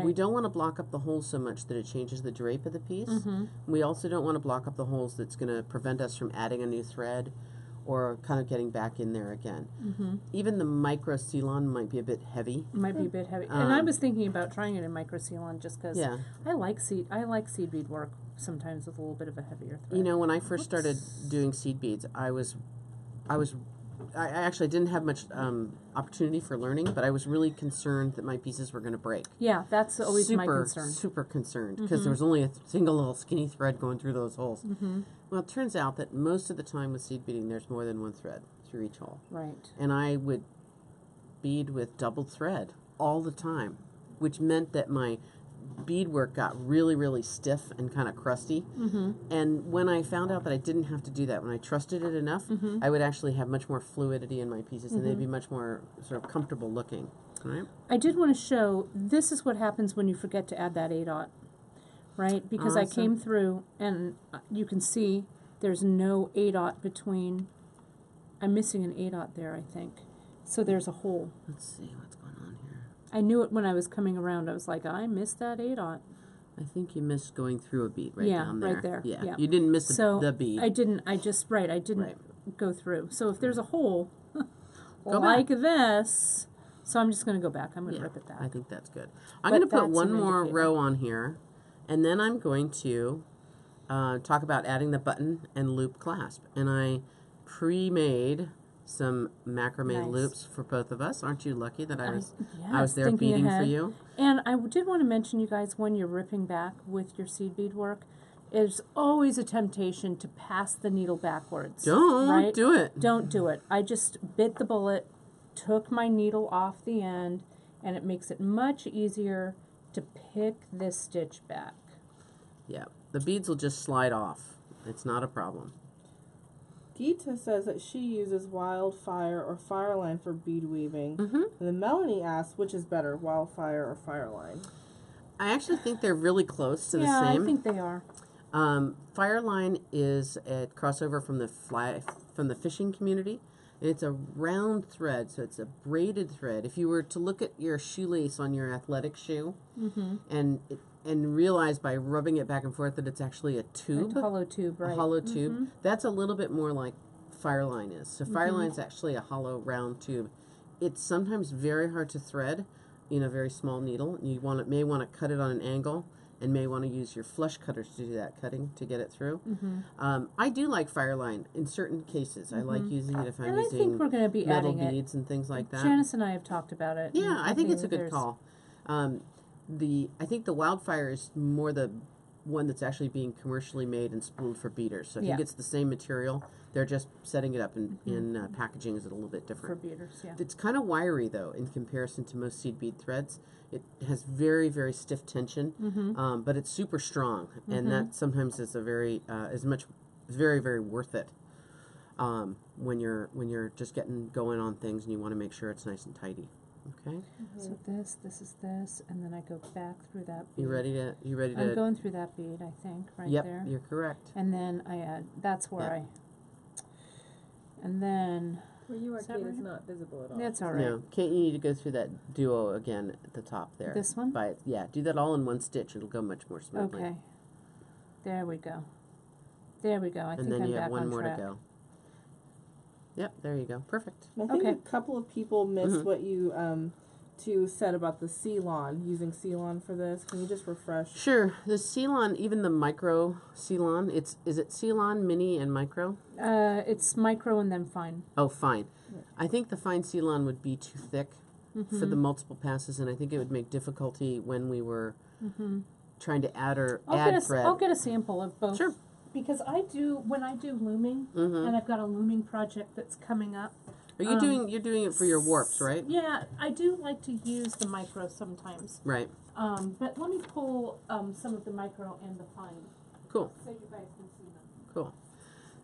We don't want to block up the holes so much that it changes the drape of the piece. We also don't want to block up the holes that's going to prevent us from adding a new thread or kind of getting back in there again. Even the micro Ceylon might be a bit heavy. Might be a bit heavy. And I was thinking about trying it in micro Ceylon just because I like seed bead work sometimes with a little bit of a heavier thread. You know, when I first started doing seed beads, I actually didn't have much opportunity for learning, but I was really concerned that my pieces were going to break. Yeah, that's always my concern. Super concerned, because there was only a single little skinny thread going through those holes. Well, it turns out that most of the time with seed beading, there's more than one thread through each hole. And I would bead with doubled thread all the time, which meant that my beadwork got really, really stiff and kind of crusty. And when I found out that I didn't have to do that, when I trusted it enough, I would actually have much more fluidity in my pieces, and they'd be much more sort of comfortable looking. I did want to show, this is what happens when you forget to add that 8/0, right? Because I came through, and you can see there's no 8/0 between. I'm missing an 8/0 there, I think. So there's a hole. Let's see what's going on here. I knew it when I was coming around. I was like, I missed that 8/0. I think you missed going through a bead down there. Right there. Yeah. You didn't miss the bead. I didn't. I didn't go through. So if there's a hole Go like back. this, so I'm just going to go back. I'm going to rip it back. I think that's good. I'm going to put one more row on here, and then I'm going to talk about adding the button and loop clasp. And I pre-made some macrame loops for both of us. Aren't you lucky that I was there beading for you? And I did want to mention, you guys, when you're ripping back with your seed bead work, there's always a temptation to pass the needle backwards. Don't do it. Don't do it. I just bit the bullet, took my needle off the end, and it makes it much easier to pick this stitch back. Yeah. the beads will just slide off. It's not a problem. Geeta says that she uses Wildfire or Fireline for bead weaving. Mm-hmm. And then Melanie asks, which is better, Wildfire or Fireline? I actually think they're really close to the Yeah, same. I think they are. Fireline is a crossover from the fishing community, and it's a round thread, so it's a braided thread. If you were to look at your shoelace on your athletic shoe, and realize by rubbing it back and forth that it's actually a tube, A hollow tube, right? a hollow tube, that's a little bit more like Fireline is. So Fireline is actually a hollow round tube. It's sometimes very hard to thread in a very small needle. You may want to cut it on an angle, and may want to use your flush cutters to do that cutting to get it through. I do like Fireline in certain cases. I like using it if I'm And I using think we're going to be metal adding beads and things like that. Janice and I have talked about it. Yeah, I think it's a good there's- call. I think the Wildfire is more the one that's actually being commercially made and spooled for beaters. So I think it's the same material. They're just setting it up in packaging is a little bit For different. beaters, yeah. It's kind of wiry though in comparison to most seed bead threads. It has very, very stiff tension, but it's super strong, and that sometimes is a very very, very worth it when you're just getting going on things and you want to make sure it's nice and tidy. Okay. So this is this, and then I go back through that bead. You ready to? I'm going through that bead, I think, right Yep, there. you're correct. And then I add, that's where and then, Where you are, Is that Kate, is right? not visible at all. that's all right. No, Kate, you need to go through that duo again at the top there. This one? Do that all in one stitch. It'll go much more smoothly. Okay. There we go. There we go. I And think then I'm you have back one on more track. to go. Yep, there you go. Perfect. I think Okay. a couple of people missed what you said about the Ceylon, using Ceylon for this. Can you just refresh? Sure. The Ceylon, even the micro Ceylon, is it Ceylon, mini, and micro? It's micro and then fine. Oh, fine. I think the fine Ceylon would be too thick for the multiple passes, and I think it would make difficulty when we were trying to add thread. I'll get a sample of both. Sure. Because when I do looming, and I've got a looming project that's coming up. Are you you're doing it for your warps, right? Yeah, I do like to use the micro sometimes. Right. But let me pull some of the micro and the fine Cool. so you guys can see them. Cool.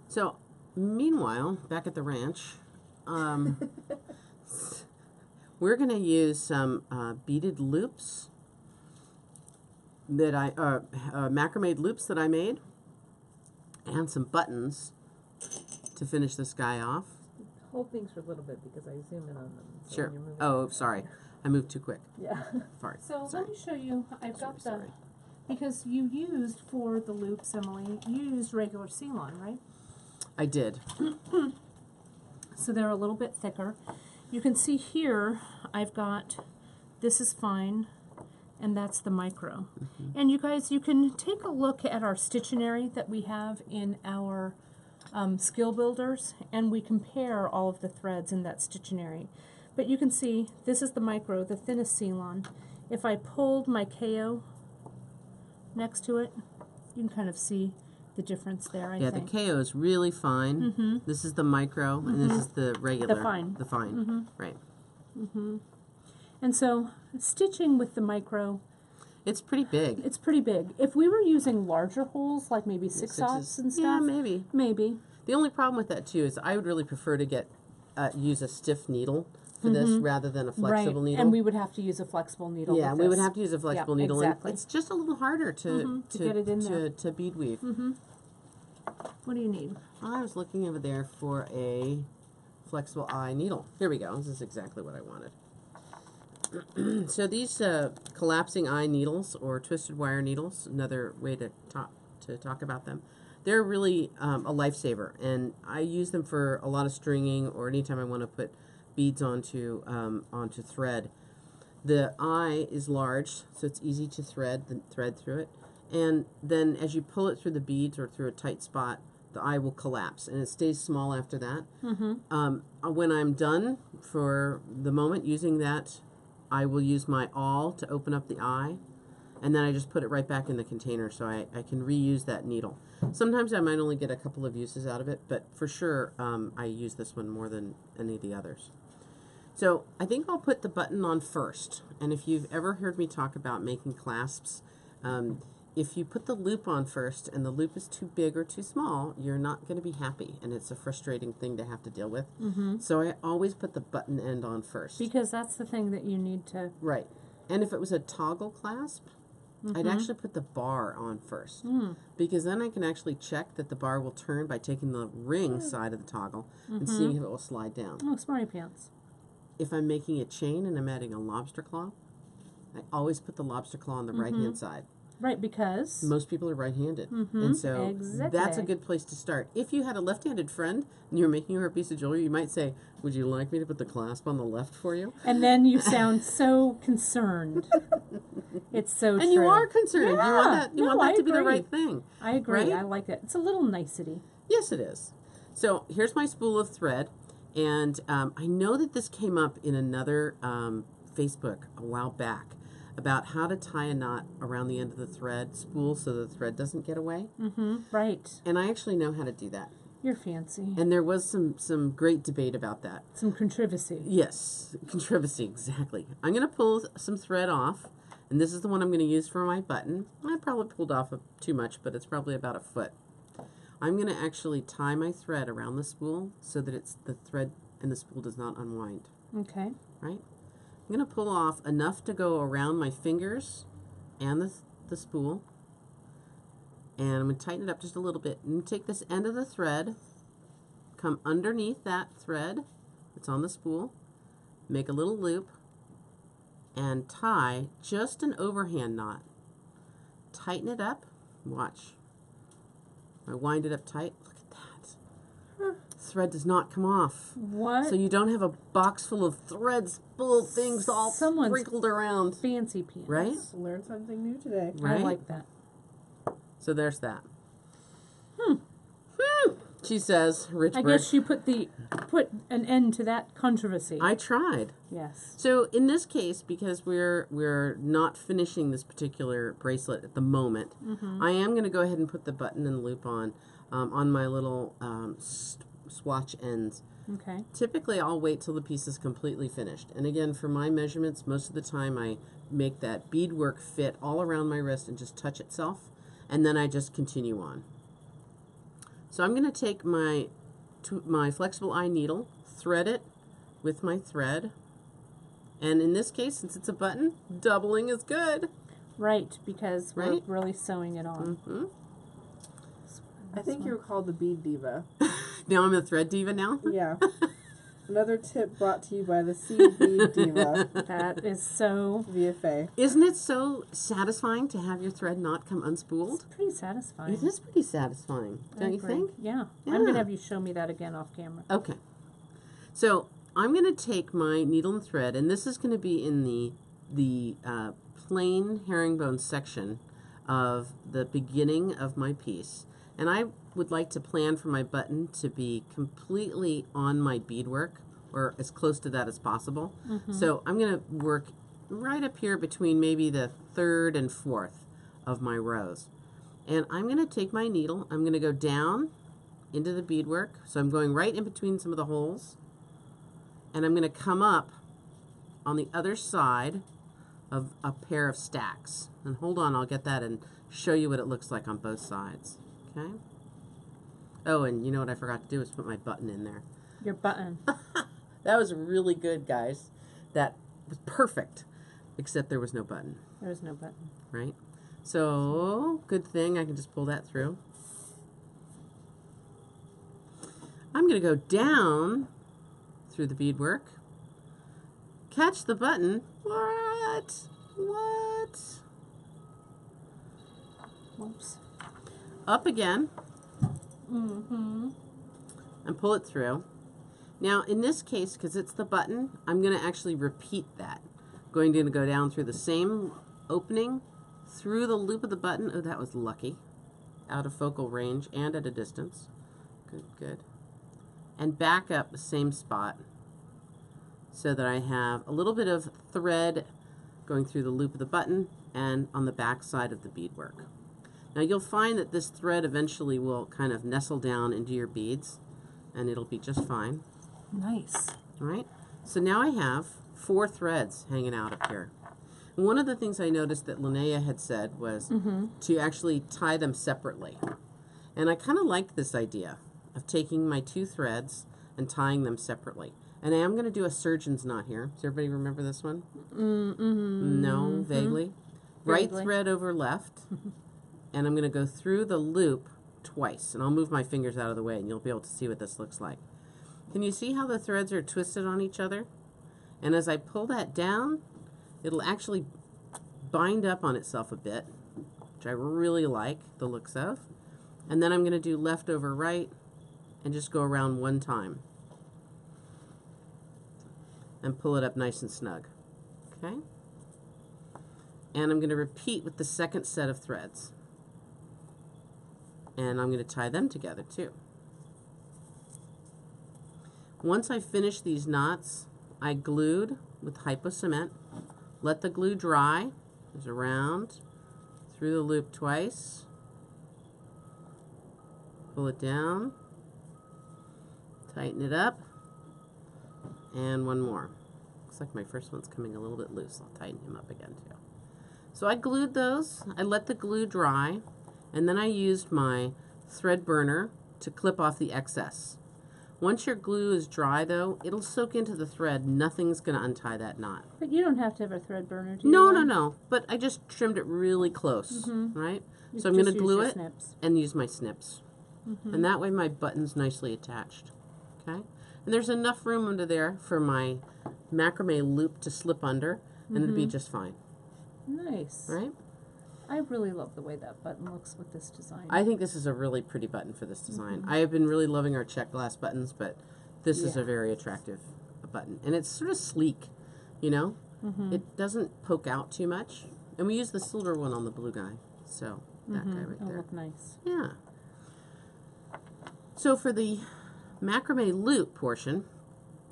So, meanwhile, back at the ranch, we're going to use some beaded loops that macrame loops that I made, and some buttons to finish this guy off. Hold things for a little bit because I zoom in on them. So Sure. when you're moving- Oh, sorry. I moved too quick. Yeah. Sorry. So Sorry. let me show you. I've got Sorry. because you used for the loops, Emily. You used regular Ceylon, right? I did. So they're a little bit thicker. You can see here I've got, this is fine, and that's the micro. And you guys, you can take a look at our Stittionary that we have in our skill builders, and we compare all of the threads in that Stittionary. But you can see this is the micro, the thinnest Ceylon. If I pulled my KO next to it, you can kind of see the difference there, I think. The KO is really fine. This is the micro, and this is the regular. The fine. The fine. Right. And so stitching with the micro, It's pretty big. it's pretty big. If we were using larger holes, like maybe 6/0 and stuff, Yeah, maybe. maybe. The only problem with that too is I would really prefer to use a stiff needle for this rather than a flexible Right, needle. and we would have to use a flexible needle. yeah, with we would this. have to use a flexible Yeah, needle. exactly. And it's just a little harder to get it in there. to bead weave. What do you need? I was looking over there for a flexible eye needle. Here we go. This is exactly what I wanted. So these collapsing eye needles or twisted wire needles, another way to talk about them, they're really a lifesaver, and I use them for a lot of stringing or anytime I want to put beads onto thread. The eye is large, so it's easy to thread through it, and then as you pull it through the beads or through a tight spot, the eye will collapse, and it stays small after that. When I'm done for the moment using that, I will use my awl to open up the eye, and then I just put it right back in the container so I can reuse that needle. Sometimes I might only get a couple of uses out of it, but for sure I use this one more than any of the others. So I think I'll put the button on first, and if you've ever heard me talk about making clasps, if you put the loop on first and the loop is too big or too small, you're not going to be happy, and it's a frustrating thing to have to deal with. So I always put the button end on first. Because that's the thing that you need to... Right. And if it was a toggle clasp, I'd actually put the bar on first. Because then I can actually check that the bar will turn by taking the ring side of the toggle and seeing if it will slide down. Oh, smarty pants. If I'm making a chain and I'm adding a lobster claw, I always put the lobster claw on the right-hand side. Right, because... Most people are right-handed. And so that's a good place to start. If you had a left-handed friend and you're making her a piece of jewelry, you might say, would you like me to put the clasp on the left for you? And then you sound so concerned. It's so true. And you are concerned. Yeah. You want that to be the agree. right thing. I agree. Right? I like it. It's a little nicety. Yes, it is. So here's my spool of thread. And I know that this came up in another Facebook a while back about how to tie a knot around the end of the thread spool so the thread doesn't get away. Right. And I actually know how to do that. You're fancy. And there was some great debate about that. Some controversy. Yes, controversy, exactly. I'm going to pull some thread off, and this is the one I'm going to use for my button. I probably pulled off too much, but it's probably about a foot. I'm going to actually tie my thread around the spool so that it's the thread and the spool does not unwind. Okay. Right? I'm going to pull off enough to go around my fingers and the spool. And I'm going to tighten it up just a little bit. And take this end of the thread, come underneath that thread that's on the spool, make a little loop, and tie just an overhand knot. Tighten it up. Watch. I wind it up tight. Look at that. Thread does not come off. What? So you don't have a box full of threads full of things all sprinkled around. Fancy pants. Right? Learned something new today. Right? I like that. So there's that. She says, Rich I Bird. guess you put an end to that controversy. I tried. Yes. So in this case, because we're not finishing this particular bracelet at the moment, I am going to go ahead and put the button and loop on my little swatch ends. Okay. Typically, I'll wait till the piece is completely finished. And again, for my measurements, most of the time I make that beadwork fit all around my wrist and just touch itself, and then I just continue on. So I'm going to take my flexible eye needle, thread it with my thread, and in this case, since it's a button, doubling is good. Right, because we're really sewing it on. I think you were called the Bead Diva. Now I'm a thread diva now? Yeah. Another tip brought to you by the Seed Bead Diva. That is so... VFA. Isn't it so satisfying to have your thread not come unspooled? It's pretty satisfying. It is pretty satisfying, don't you think? Yeah. Yeah. I'm going to have you show me that again off camera. Okay. So I'm going to take my needle and thread, and this is going to be in the plain herringbone section of the beginning of my piece. And I would like to plan for my button to be completely on my beadwork, or as close to that as possible. So I'm going to work right up here between maybe the 3rd and 4th of my rows. And I'm going to take my needle, I'm going to go down into the beadwork. So I'm going right in between some of the holes. And I'm going to come up on the other side of a pair of stacks. And hold on, I'll get that and show you what it looks like on both sides. Okay. Oh, and you know what I forgot to do is put my button in there. Your button. That was really good, guys. That was perfect, except there was no button. There's no button. Right? So, good thing I can just pull that through. I'm going to go down through the beadwork, catch the button. What? Whoops. Up again. And pull it through. Now, in this case, because it's the button, I'm going to actually repeat that. Going to go down through the same opening, through the loop of the button. Oh, that was lucky. Out of focal range and at a distance. Good, good. And back up the same spot so that I have a little bit of thread going through the loop of the button and on the back side of the beadwork. Now you'll find that this thread eventually will kind of nestle down into your beads and it'll be just fine. Nice. All right, so now I have 4 threads hanging out up here. And one of the things I noticed that Linnea had said was to actually tie them separately. And I kind of like this idea of taking my 2 threads and tying them separately. And I am going to do a surgeon's knot here. Does everybody remember this one? No, vaguely. Right thread over left. And I'm going to go through the loop twice. And I'll move my fingers out of the way and you'll be able to see what this looks like. Can you see how the threads are twisted on each other? And as I pull that down, it'll actually bind up on itself a bit, which I really like the looks of. And then I'm going to do left over right and just go around one time and pull it up nice and snug. Okay? And I'm going to repeat with the second set of threads. And I'm going to tie them together too. Once I finish these knots, I glued with hypo cement. Let the glue dry. Goes around through the loop twice. Pull it down. Tighten it up. And one more. Looks like my first one's coming a little bit loose. I'll tighten him up again too. So I glued those. I let the glue dry. And then I used my thread burner to clip off the excess. Once your glue is dry, though, it'll soak into the thread. Nothing's going to untie that knot. But you don't have to have a thread burner, do you? No. But I just trimmed it really close, right? So I'm going to glue it and use my snips. And that way my button's nicely attached. Okay? And there's enough room under there for my macrame loop to slip under, and it'll be just fine. Nice. Right? I really love the way that button looks with this design. I think this is a really pretty button for this design. I have been really loving our check glass buttons, but this is a very attractive button. And it's sort of sleek, you know? It doesn't poke out too much. And we use the silver one on the blue guy. So, that guy right there. Look nice. Yeah. So for the macrame loop portion,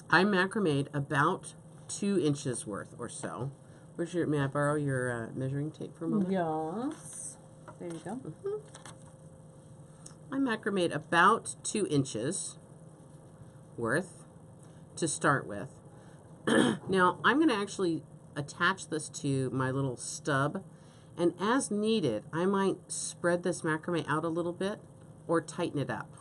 I macrameed about 2 inches worth or so. Where's your, may I borrow your measuring tape for a moment? Yes. There you go. I macrameed about 2 inches worth to start with. Now, I'm going to actually attach this to my little stub, and as needed, I might spread this macrame out a little bit or tighten it up.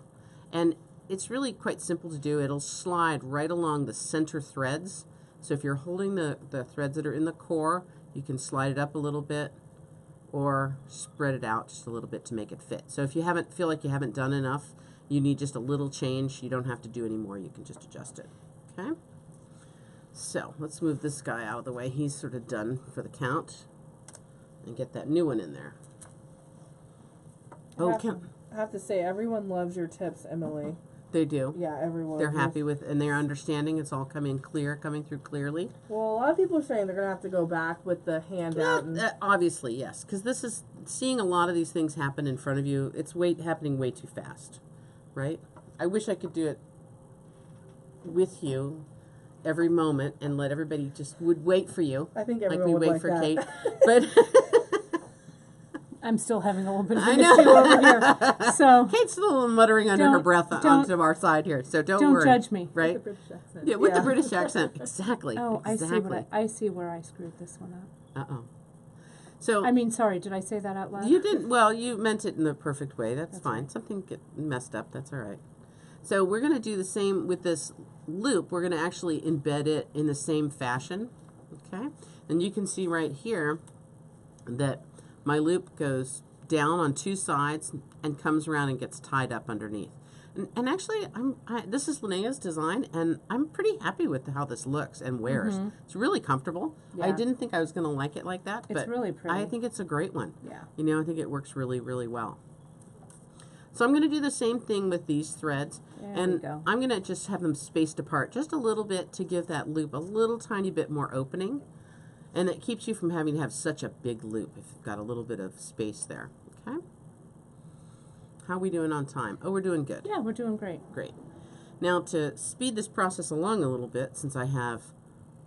And it's really quite simple to do. It'll slide right along the center threads. So if you're holding the threads that are in the core, you can slide it up a little bit or spread it out just a little bit to make it fit. So if you feel like you haven't done enough, you need just a little change. You don't have to do any more. You can just adjust it. Okay? So let's move this guy out of the way. He's sort of done for the count. And get that new one in there. I have to say, everyone loves your tips, Emily. They do. Yeah, everyone. They're happy with, and they're understanding. It's all coming through clearly. Well, a lot of people are saying they're going to have to go back with the handout. Obviously, yes, because this is seeing a lot of these things happen in front of you. It's happening way too fast, right? I wish I could do it with you every moment and let everybody would wait for you. I think everyone would like we wait for Kate, but. I'm still having a little bit of an issue over here. So Kate's a little muttering under her breath onto our side here, so don't worry. Don't judge me. Right? With the British accent. Yeah, with the British accent. Exactly. Oh, exactly. I see where I screwed this one up. Uh-oh. So I mean, sorry, did I say that out loud? You didn't. Well, you meant it in the perfect way. That's fine. Right. Something get messed up. That's all right. So we're going to do the same with this loop. We're going to actually embed it in the same fashion. Okay? And you can see right here that my loop goes down on 2 sides and comes around and gets tied up underneath. And actually, this is Linnea's design, and I'm pretty happy with how this looks and wears. It's really comfortable. Yeah. I didn't think I was going to like it like that, but it's really pretty. I think it's a great one. Yeah. You know, I think it works really, really well. So I'm going to do the same thing with these threads, and I'm going to just have them spaced apart just a little bit to give that loop a little tiny bit more opening. And it keeps you from having to have such a big loop if you've got a little bit of space there. Okay? How are we doing on time? Oh, we're doing good. Yeah, we're doing great. Great. Now, to speed this process along a little bit, since I have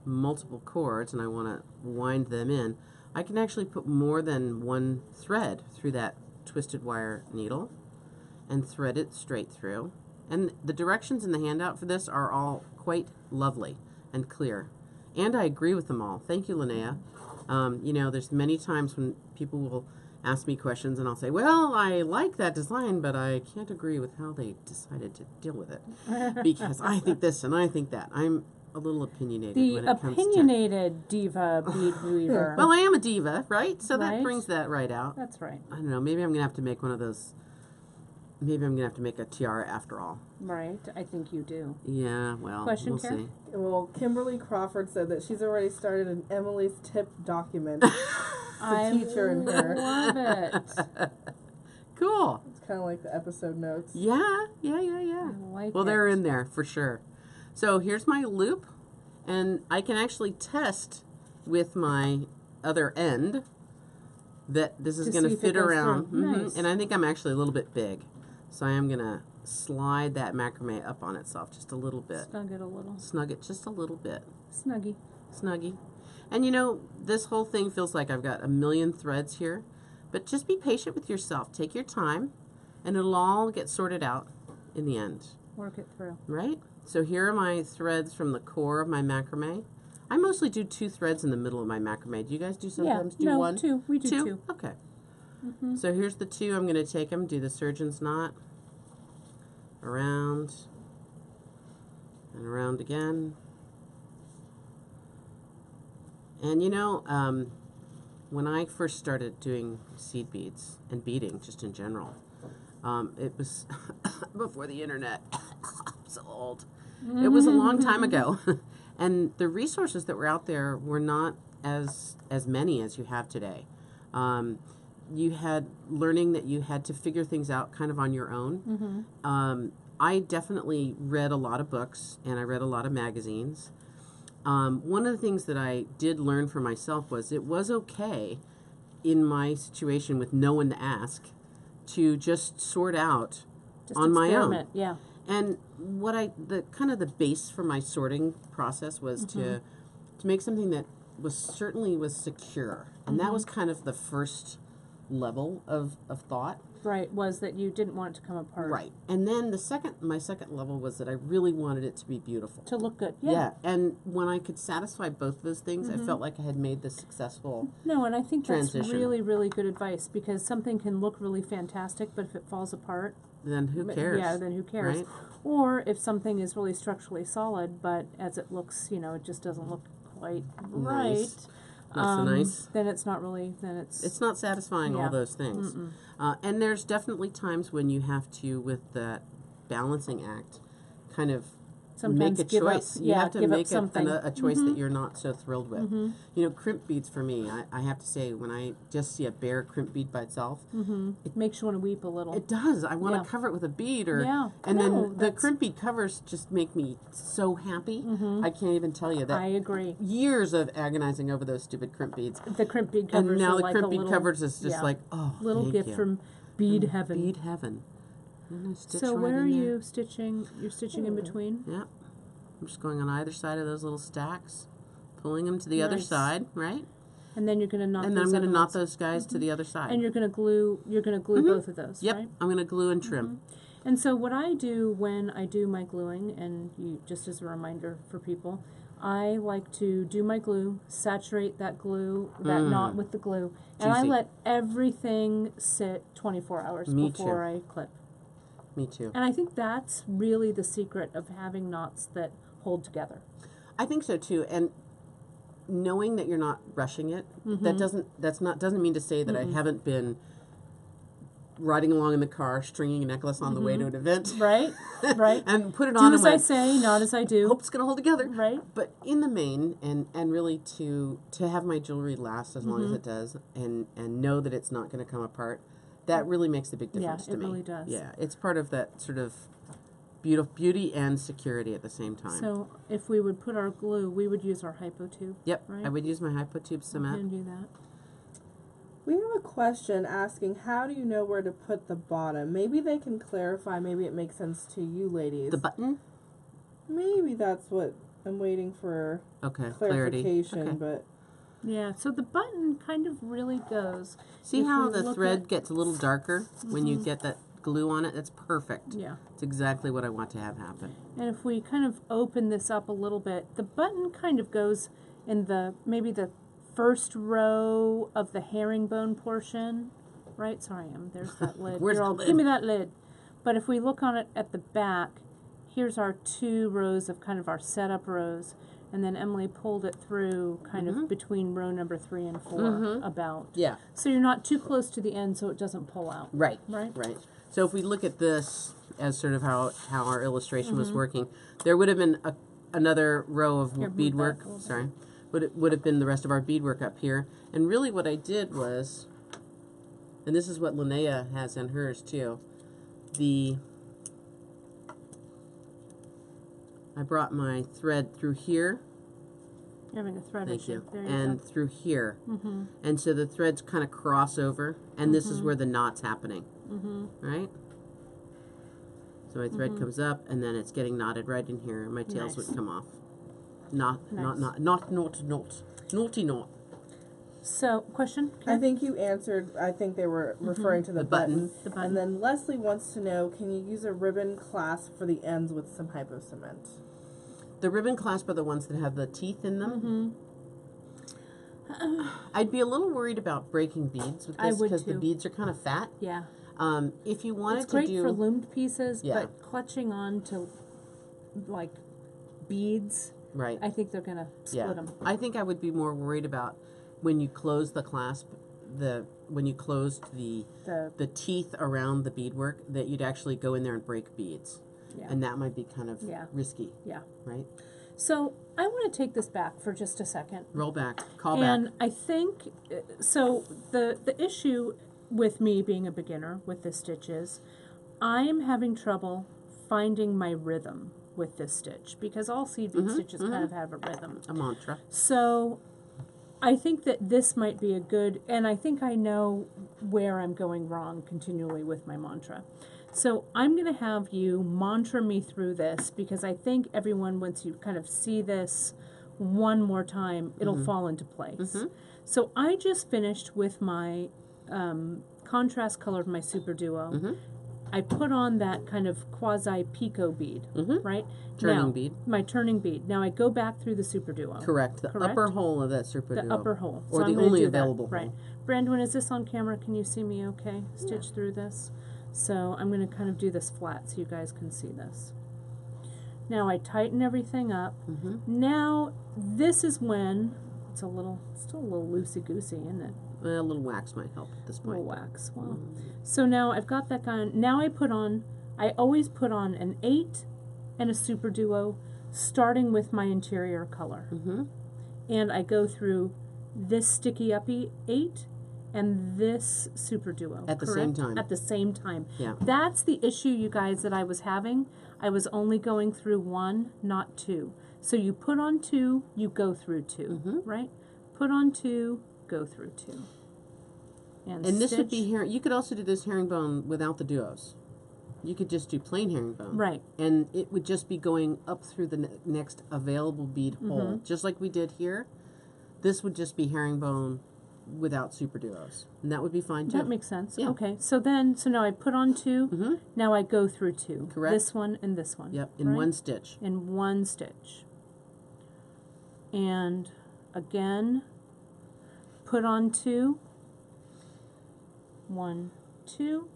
multiple cords and I want to wind them in, I can actually put more than one thread through that twisted wire needle and thread it straight through. And the directions in the handout for this are all quite lovely and clear. And I agree with them all. Thank you, Linnea. You know, there's many times when people will ask me questions and I'll say, well, I like that design, but I can't agree with how they decided to deal with it because I think this and I think that. I'm a little opinionated when it comes to... The opinionated diva bead weaver. Well, I am a diva, right? So that brings that right out. That's right. I don't know. Maybe I'm going to have to make one of those... Maybe I'm going to have to make a tiara after all. Right. I think you do. Yeah, well, Question, we'll Karen? see. Well, Kimberly Crawford said that she's already started an Emily's tip document. I teacher in her. love it. Cool. It's kind of like the episode notes. Yeah. I like Well, it. they're in there for sure. So here's my loop, and I can actually test with my other end that this is going to fit around. Nice. And I think I'm actually a little bit big. So I am going to slide that macrame up on itself just a little bit. Snug it a little. Snug it just a little bit. Snuggy. Snuggy. And you know, this whole thing feels like I've got a million threads here, but just be patient with yourself. Take your time, and it'll all get sorted out in the end. Work it through. Right? So here are my threads from the core of my macrame. I mostly do 2 threads in the middle of my macrame. Do you guys do sometimes do one? 2. We do 2. Okay. So here's the 2. I'm going to take them, do the surgeon's knot, around, and around again. And you know, when I first started doing seed beads and beading, just in general, it was before the internet. I'm so old. It was a long time ago. And the resources that were out there were not as many as you have today. You had learning that you had to figure things out kind of on your own. I definitely read a lot of books, and I read a lot of magazines. One of the things that I did learn for myself was it was okay in my situation with no one to ask to just sort out on my own. Yeah. And what the base for my sorting process was to make something that was secure. And that was kind of the first level of thought. Right, was that you didn't want it to come apart. Right. And then my second level was that I really wanted it to be beautiful. To look good. Yeah. And when I could satisfy both of those things, I felt like I had made the successful No, and I think transition. that's really, really good advice, because something can look really fantastic, but if it falls apart, then who cares? Yeah, then who cares? Right? Or if something is really structurally solid, but as it looks, you know, it just doesn't look quite right. Nice. Not so nice. Then it's not really, then it's not satisfying, all those things. And there's definitely times when you have to, with that balancing act, kind of sometimes make a choice. You have to make a choice that you're not so thrilled with. You know, crimp beads for me, I have to say, when I just see a bare crimp bead by itself, it makes you want to weep a little. It does. I want to cover it with a bead, and then the crimp bead covers just make me so happy. I can't even tell you that. I agree. Years of agonizing over those stupid crimp beads. The crimp bead covers, and now are the like crimp a bead little, covers is just like, oh, little thank gift you. from bead heaven. Bead heaven. And I stitch So right where in are there. you stitching? You're stitching in between. Yeah. I'm just going on either side of those little stacks, pulling them to the other side, right? And then you're going to knot. And then I'm going to knot those guys to the other side. And you're going to glue. You're going to glue both of those. Yep. Right? I'm going to glue and trim. And so what I do when I do my gluing, and you, just as a reminder for people, I like to do my glue, saturate that glue, that knot with the glue, and I let everything sit 24 hours before I clip. Me too. And I think that's really the secret of having knots that hold together. I think so too. And knowing that you're not rushing it, doesn't mean to say that I haven't been riding along in the car, stringing a necklace on the way to an event. Right, right. And put it on. Do as I say, not as I do. Hope it's going to hold together. Right. But in the main, and really to have my jewelry last as long as it does, and know that it's not going to come apart, that really makes a big difference to me. Yeah, it really does. Yeah, it's part of that sort of beauty and security at the same time. So if we would put our glue, we would use our hypo tube. Yep, right? I would use my hypo tube cement. And do that. We have a question asking, how do you know where to put the bottom? Maybe they can clarify. Maybe it makes sense to you ladies. The button? Maybe that's what I'm waiting for. Clarification, Okay. but Yeah, so the button kind of really goes. See how the thread gets a little darker when you get that glue on it? That's perfect. Yeah. It's exactly what I want to have happen. And if we kind of open this up a little bit, the button kind of goes in maybe the first row of the herringbone portion, right? Sorry, there's that lid. Where's Girl, the lid? give me that lid. But if we look on it at the back, here's our 2 rows of kind of our setup rows. And then Emily pulled it through kind of between row number 3 and 4 about. Yeah. So you're not too close to the end so it doesn't pull out. Right. Right? Right. So if we look at this as sort of how our illustration was working, there would have been another row of Here, move beadwork. back a little bit. Sorry. Would have been the rest of our beadwork up here. And really what I did was, and this is what Linnea has in hers too, I brought my thread through here. You're having a thread Thank issue. you. There you And go. through here. And so the threads kind of cross over, and this is where the knot's happening. Right? So my thread comes up, and then it's getting knotted right in here, and my tails Nice. would come off. Naughty knot. So, question? I think you answered. I think they were referring to the, The button. The button. And then Leslie wants to know, can you use a ribbon clasp for the ends with some hypo cement? The ribbon clasp are the ones that have the teeth in them. I'd be a little worried about breaking beads with I this would because the too. beads are kind of fat. Yeah. If you wanted It's great to do for loomed pieces, Yeah. but clutching on to, like, beads, right, I think they're going to split them. I think I would be more worried about when you close the clasp, when you closed the teeth around the beadwork, that you'd actually go in there and break beads. Yeah. And that might be kind of Yeah. risky, Yeah. right? So I want to take this back for just a second. Roll back, call And back. I think, so the issue with me being a beginner with this stitch is, I am having trouble finding my rhythm with this stitch, because all seed bead stitches kind of have a rhythm. A mantra. So I think that this might be a good, and I think I know where I'm going wrong continually with my mantra. So I'm going to have you mantra me through this, because I think everyone, once you kind of see this one more time, it'll fall into place. So I just finished with my contrast colored my Superduo. I put on that kind of quasi picot bead, right? Turning now, bead. My turning bead. Now I go back through the Superduo. Correct. The upper hole of that Superduo. The upper hole. Or so I'm the gonna only do that. available hole. Right. Brandon, is this on camera? Can you see me okay? Stitch through this. So I'm going to kind of do this flat so you guys can see this. Now I tighten everything up. Now this is when, still a little loosey-goosey, isn't it? A little wax might help at this A point. little wax. Well, so now I've got that guy. Now I always put on an 8 and a Superduo, starting with my interior color. And I go through this sticky uppy 8 and this Superduo. At the same time. At the same time. Yeah. That's the issue, you guys, that I was having. I was only going through 1, not 2. So you put on 2, you go through 2, right? Put on 2, go through 2. And this would stitch. be here. You could also do this herringbone without the duos. You could just do plain herringbone. Right. And it would just be going up through the next available bead hole. Just like we did here. This would just be herringbone without Superduos. And that would be fine too. That makes sense. Yeah. Okay. So now I put on 2. Now I go through 2. Correct. This one and this one. Yep, in right? one stitch. In one stitch. And again, put on 2. 1, 2.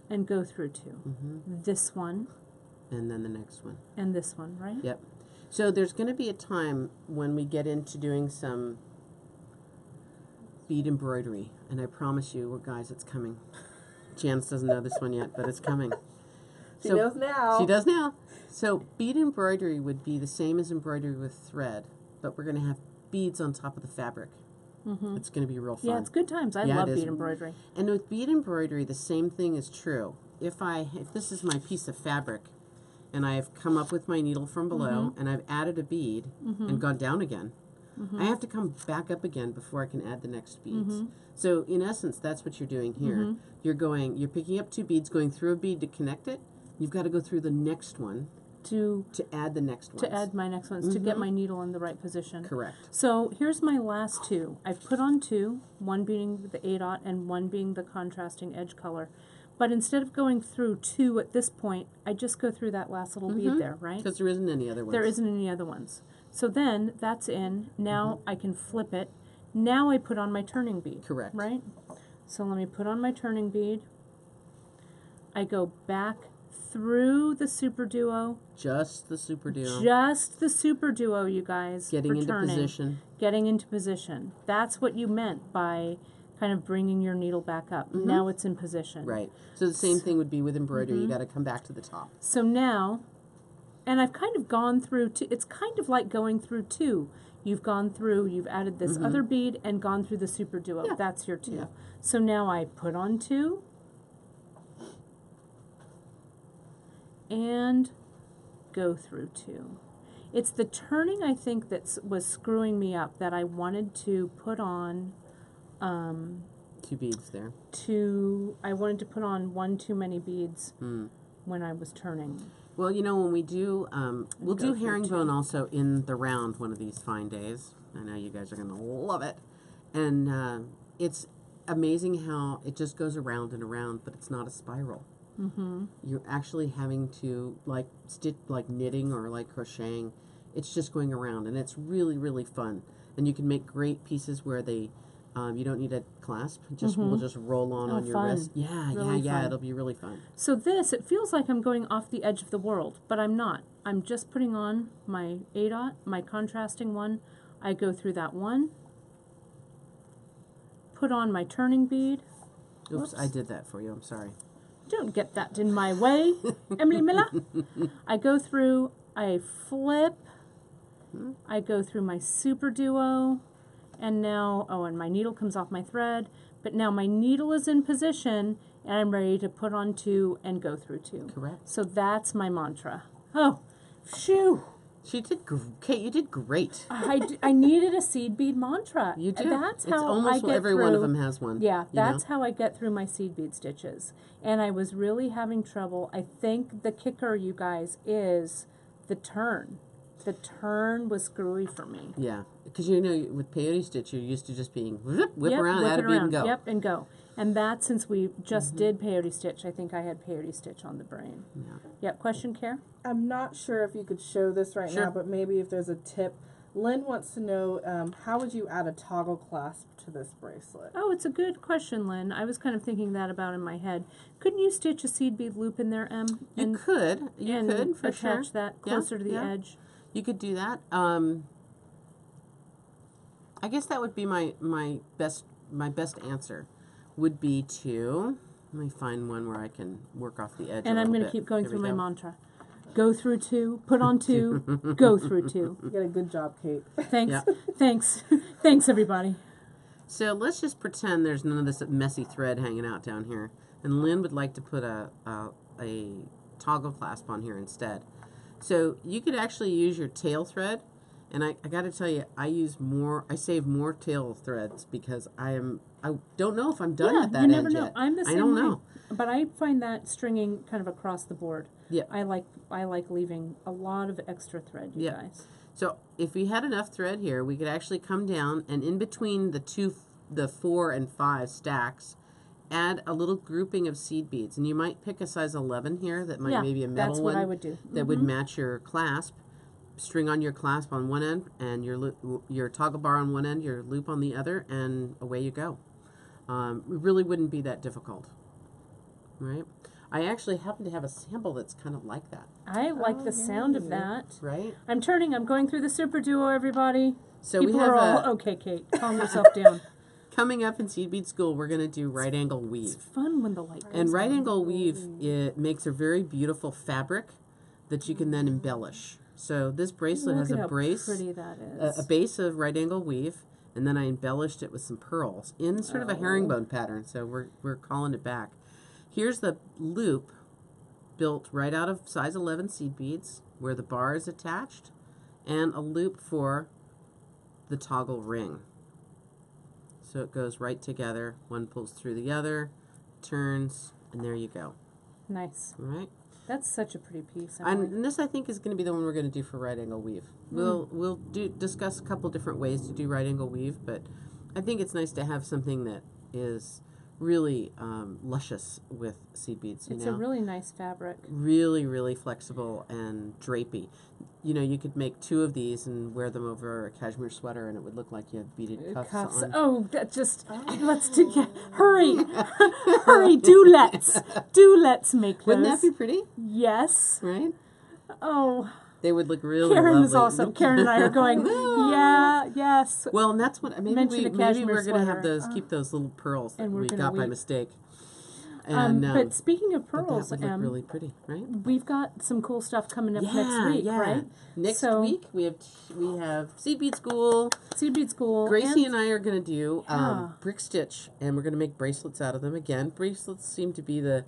And go through 2. This one. And then the next one. And this one, right? Yep. So there's going to be a time when we get into doing some bead embroidery. And I promise you, well, guys, it's coming. Janice doesn't know this one yet, but it's coming. She knows now. She does now. So bead embroidery would be the same as embroidery with thread, but we're going to have beads on top of the fabric. It's going to be real fun. Yeah, it's good times. I Yeah, love it is. bead embroidery. And with bead embroidery, the same thing is true. If this is my piece of fabric, and I've come up with my needle from below, and I've added a bead and gone down again, I have to come back up again before I can add the next beads. So in essence, that's what you're doing here. You're picking up 2 beads, going through a bead to connect it. You've got to go through the next one to add the next one. To add my next ones, to get my needle in the right position. Correct. So here's my last 2. I've put on 2, one being the 8/0 and one being the contrasting edge color. But instead of going through 2 at this point, I just go through that last little bead there, right? Because there isn't any other ones. There isn't any other ones. So then that's in. Now I can flip it. Now I put on my turning bead. Correct. Right? So let me put on my turning bead. I go back through the Superduo. Just the Superduo. Just the Superduo, you guys. Getting into position. Getting into position. That's what you meant by kind of bringing your needle back up. Now it's in position. Right. So the same thing would be with embroidery. You got to come back to the top. So now, and I've kind of gone through two. It's kind of like going through two. You've gone through, you've added this other bead and gone through the Superduo. Yeah. That's your two. Yeah. So now I put on two and go through two. It's the turning, I think, that was screwing me up, that I wanted to put on 2 beads there. I wanted to put on one too many beads when I was turning. Well, you know, when we do, we'll do herringbone also in the round one of these fine days. I know you guys are going to love it. And it's amazing how it just goes around and around, but it's not a spiral. You're actually having to, like, stitch, like knitting or like crocheting. It's just going around, and it's really, really fun. And you can make great pieces where they, you don't need a clasp. Just will just roll on your wrist. Yeah, really yeah. fun. It'll be really fun. So this, it feels like I'm going off the edge of the world, but I'm not. I'm just putting on my A-dot, my contrasting one. I go through that one, put on my turning bead. Oops, I did that for you. I'm sorry. Don't get that in my way, Emily Miller. I go through, I flip, I go through my Superduo, and now, and my needle comes off my thread, but now my needle is in position, and I'm ready to put on two and go through two. Correct. So that's my mantra. Oh, shoo. She did, Kate, you did great. I needed a seed bead mantra. You do. That's it's how almost I get every through, one of them has one. Yeah, that's how I get through my seed bead stitches. And I was really having trouble. I think the kicker, you guys, is the turn. The turn was screwy for me. Yeah, because you know, with peyote stitch, you're used to just being whip around, whip add it a bead around. and go. Yep, and go. And that, since we just did peyote stitch, I think I had peyote stitch on the brain. Yeah. Yep, question, Care? I'm not sure if you could show this right now, but maybe if there's a tip. Lynn wants to know, how would you add a toggle clasp to this bracelet? Oh, it's a good question, Lynn. I was kind of thinking that about in my head. Couldn't you stitch a seed bead loop in there, Em? You could for sure. Attach that closer to the edge. You could do that. I guess that would be my best answer. Would be to, let me find one where I can work off the edge. And I'm going to keep going through my mantra. Go through two, put on two, go through two. You did a good job, Kate. Thanks. Thanks. Thanks, everybody. So let's just pretend there's none of this messy thread hanging out down here. And Lynn would like to put a toggle clasp on here instead. So you could actually use your tail thread. And I got to tell you, I save more tail threads because I don't know if I'm done at that you never edge know. yet. I'm the same I don't way. know. But I find that stringing kind of across the board. Yeah. I like leaving a lot of extra thread, you guys. So if we had enough thread here, we could actually come down and in between the 4 and 5 stacks, add a little grouping of seed beads. And you might pick a size 11 here that might maybe a metal that's one what I would do. that would match your clasp. String on your clasp on one end and your toggle bar on one end, your loop on the other, and away you go. It really wouldn't be that difficult, right? I actually happen to have a sample that's kind of like that. I like the sound of that. Right? I'm going through the Superduo, everybody. So People we have are all, okay, Kate, calm yourself down. Coming up in Seed Bead School, we're going to do right angle weave. It's fun when the light goes And right on. angle weave, it makes a very beautiful fabric that you can then embellish. So this bracelet has Look a at brace, how pretty that is. a base of right angle weave, and then I embellished it with some pearls in sort of a herringbone pattern. So we're calling it back. Here's the loop built right out of size 11 seed beads where the bar is attached, and a loop for the toggle ring. So it goes right together. One pulls through the other, turns, and there you go. Nice. All right. That's such a pretty piece. Emily. And this, I think, is going to be the one we're going to do for right angle weave. We'll discuss a couple different ways to do right angle weave, but I think it's nice to have something that is really luscious with seed beads. It's a really nice fabric. Really, really flexible and drapey. You know, you could make 2 of these and wear them over a cashmere sweater, and it would look like you have beaded cuffs on. Oh, that just let's do. Yeah, hurry, hurry! Do let's make those. Wouldn't that be pretty? Yes. Right. Oh. They would look really Karen lovely. is awesome. Karen and I are going, yeah, yes. Well, and that's what maybe we're going to have those keep those little pearls that we got by mistake. And, but speaking of pearls, that would look really pretty, right? We've got some cool stuff coming up next week, right? Next week we have Seed Bead School. Seed Bead School. Gracie and I are going to do brick stitch, and we're going to make bracelets out of them. Again, bracelets seem to be the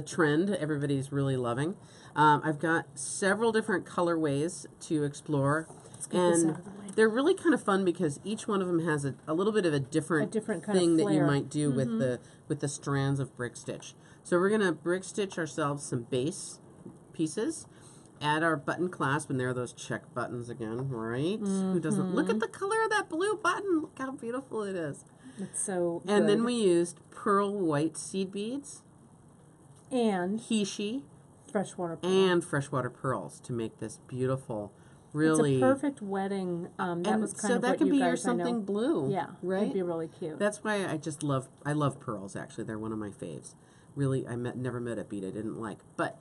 trend everybody's really loving. I've got several different colorways to explore, and they're really kind of fun because each one of them has a little bit of a different kind thing of that you might do with the strands of brick stitch. So we're going to brick stitch ourselves some base pieces, add our button clasp, and there are those check buttons again, right? Who doesn't look at the color of that blue button? Look how beautiful it is. It's so And good. then we used pearl white seed beads and Hishi freshwater pearl. and freshwater pearls to make this beautiful, really. It's a perfect wedding. That was kind so of that what could you be guys, your something blue. Yeah, right. It'd be really cute. That's why I love pearls. Actually, they're one of my faves. Really, never met a bead I didn't like, but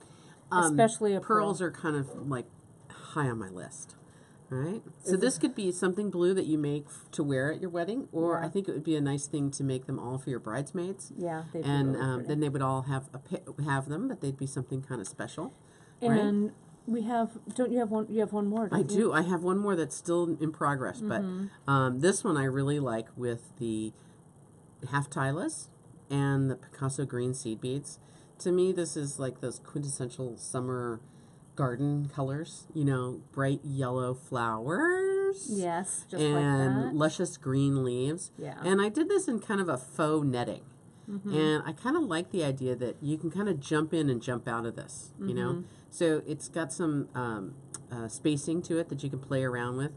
especially a pearls are kind of like high on my list. All right. So this could be something blue that you make to wear at your wedding, or I think it would be a nice thing to make them all for your bridesmaids. Yeah, they'd be and really then they would all have them, but they'd be something kind of special. And right? we have. Don't you have one? You have one more. I do. I have one more that's still in progress, but this one I really like with the half tieless and the Picasso green seed beads. To me, this is like those quintessential summer garden colors, you know, bright yellow flowers. Yes, just and like that. Luscious green leaves. Yeah. And I did this in kind of a faux netting. And I kind of like the idea that you can kind of jump in and jump out of this, you know. So it's got some spacing to it that you can play around with.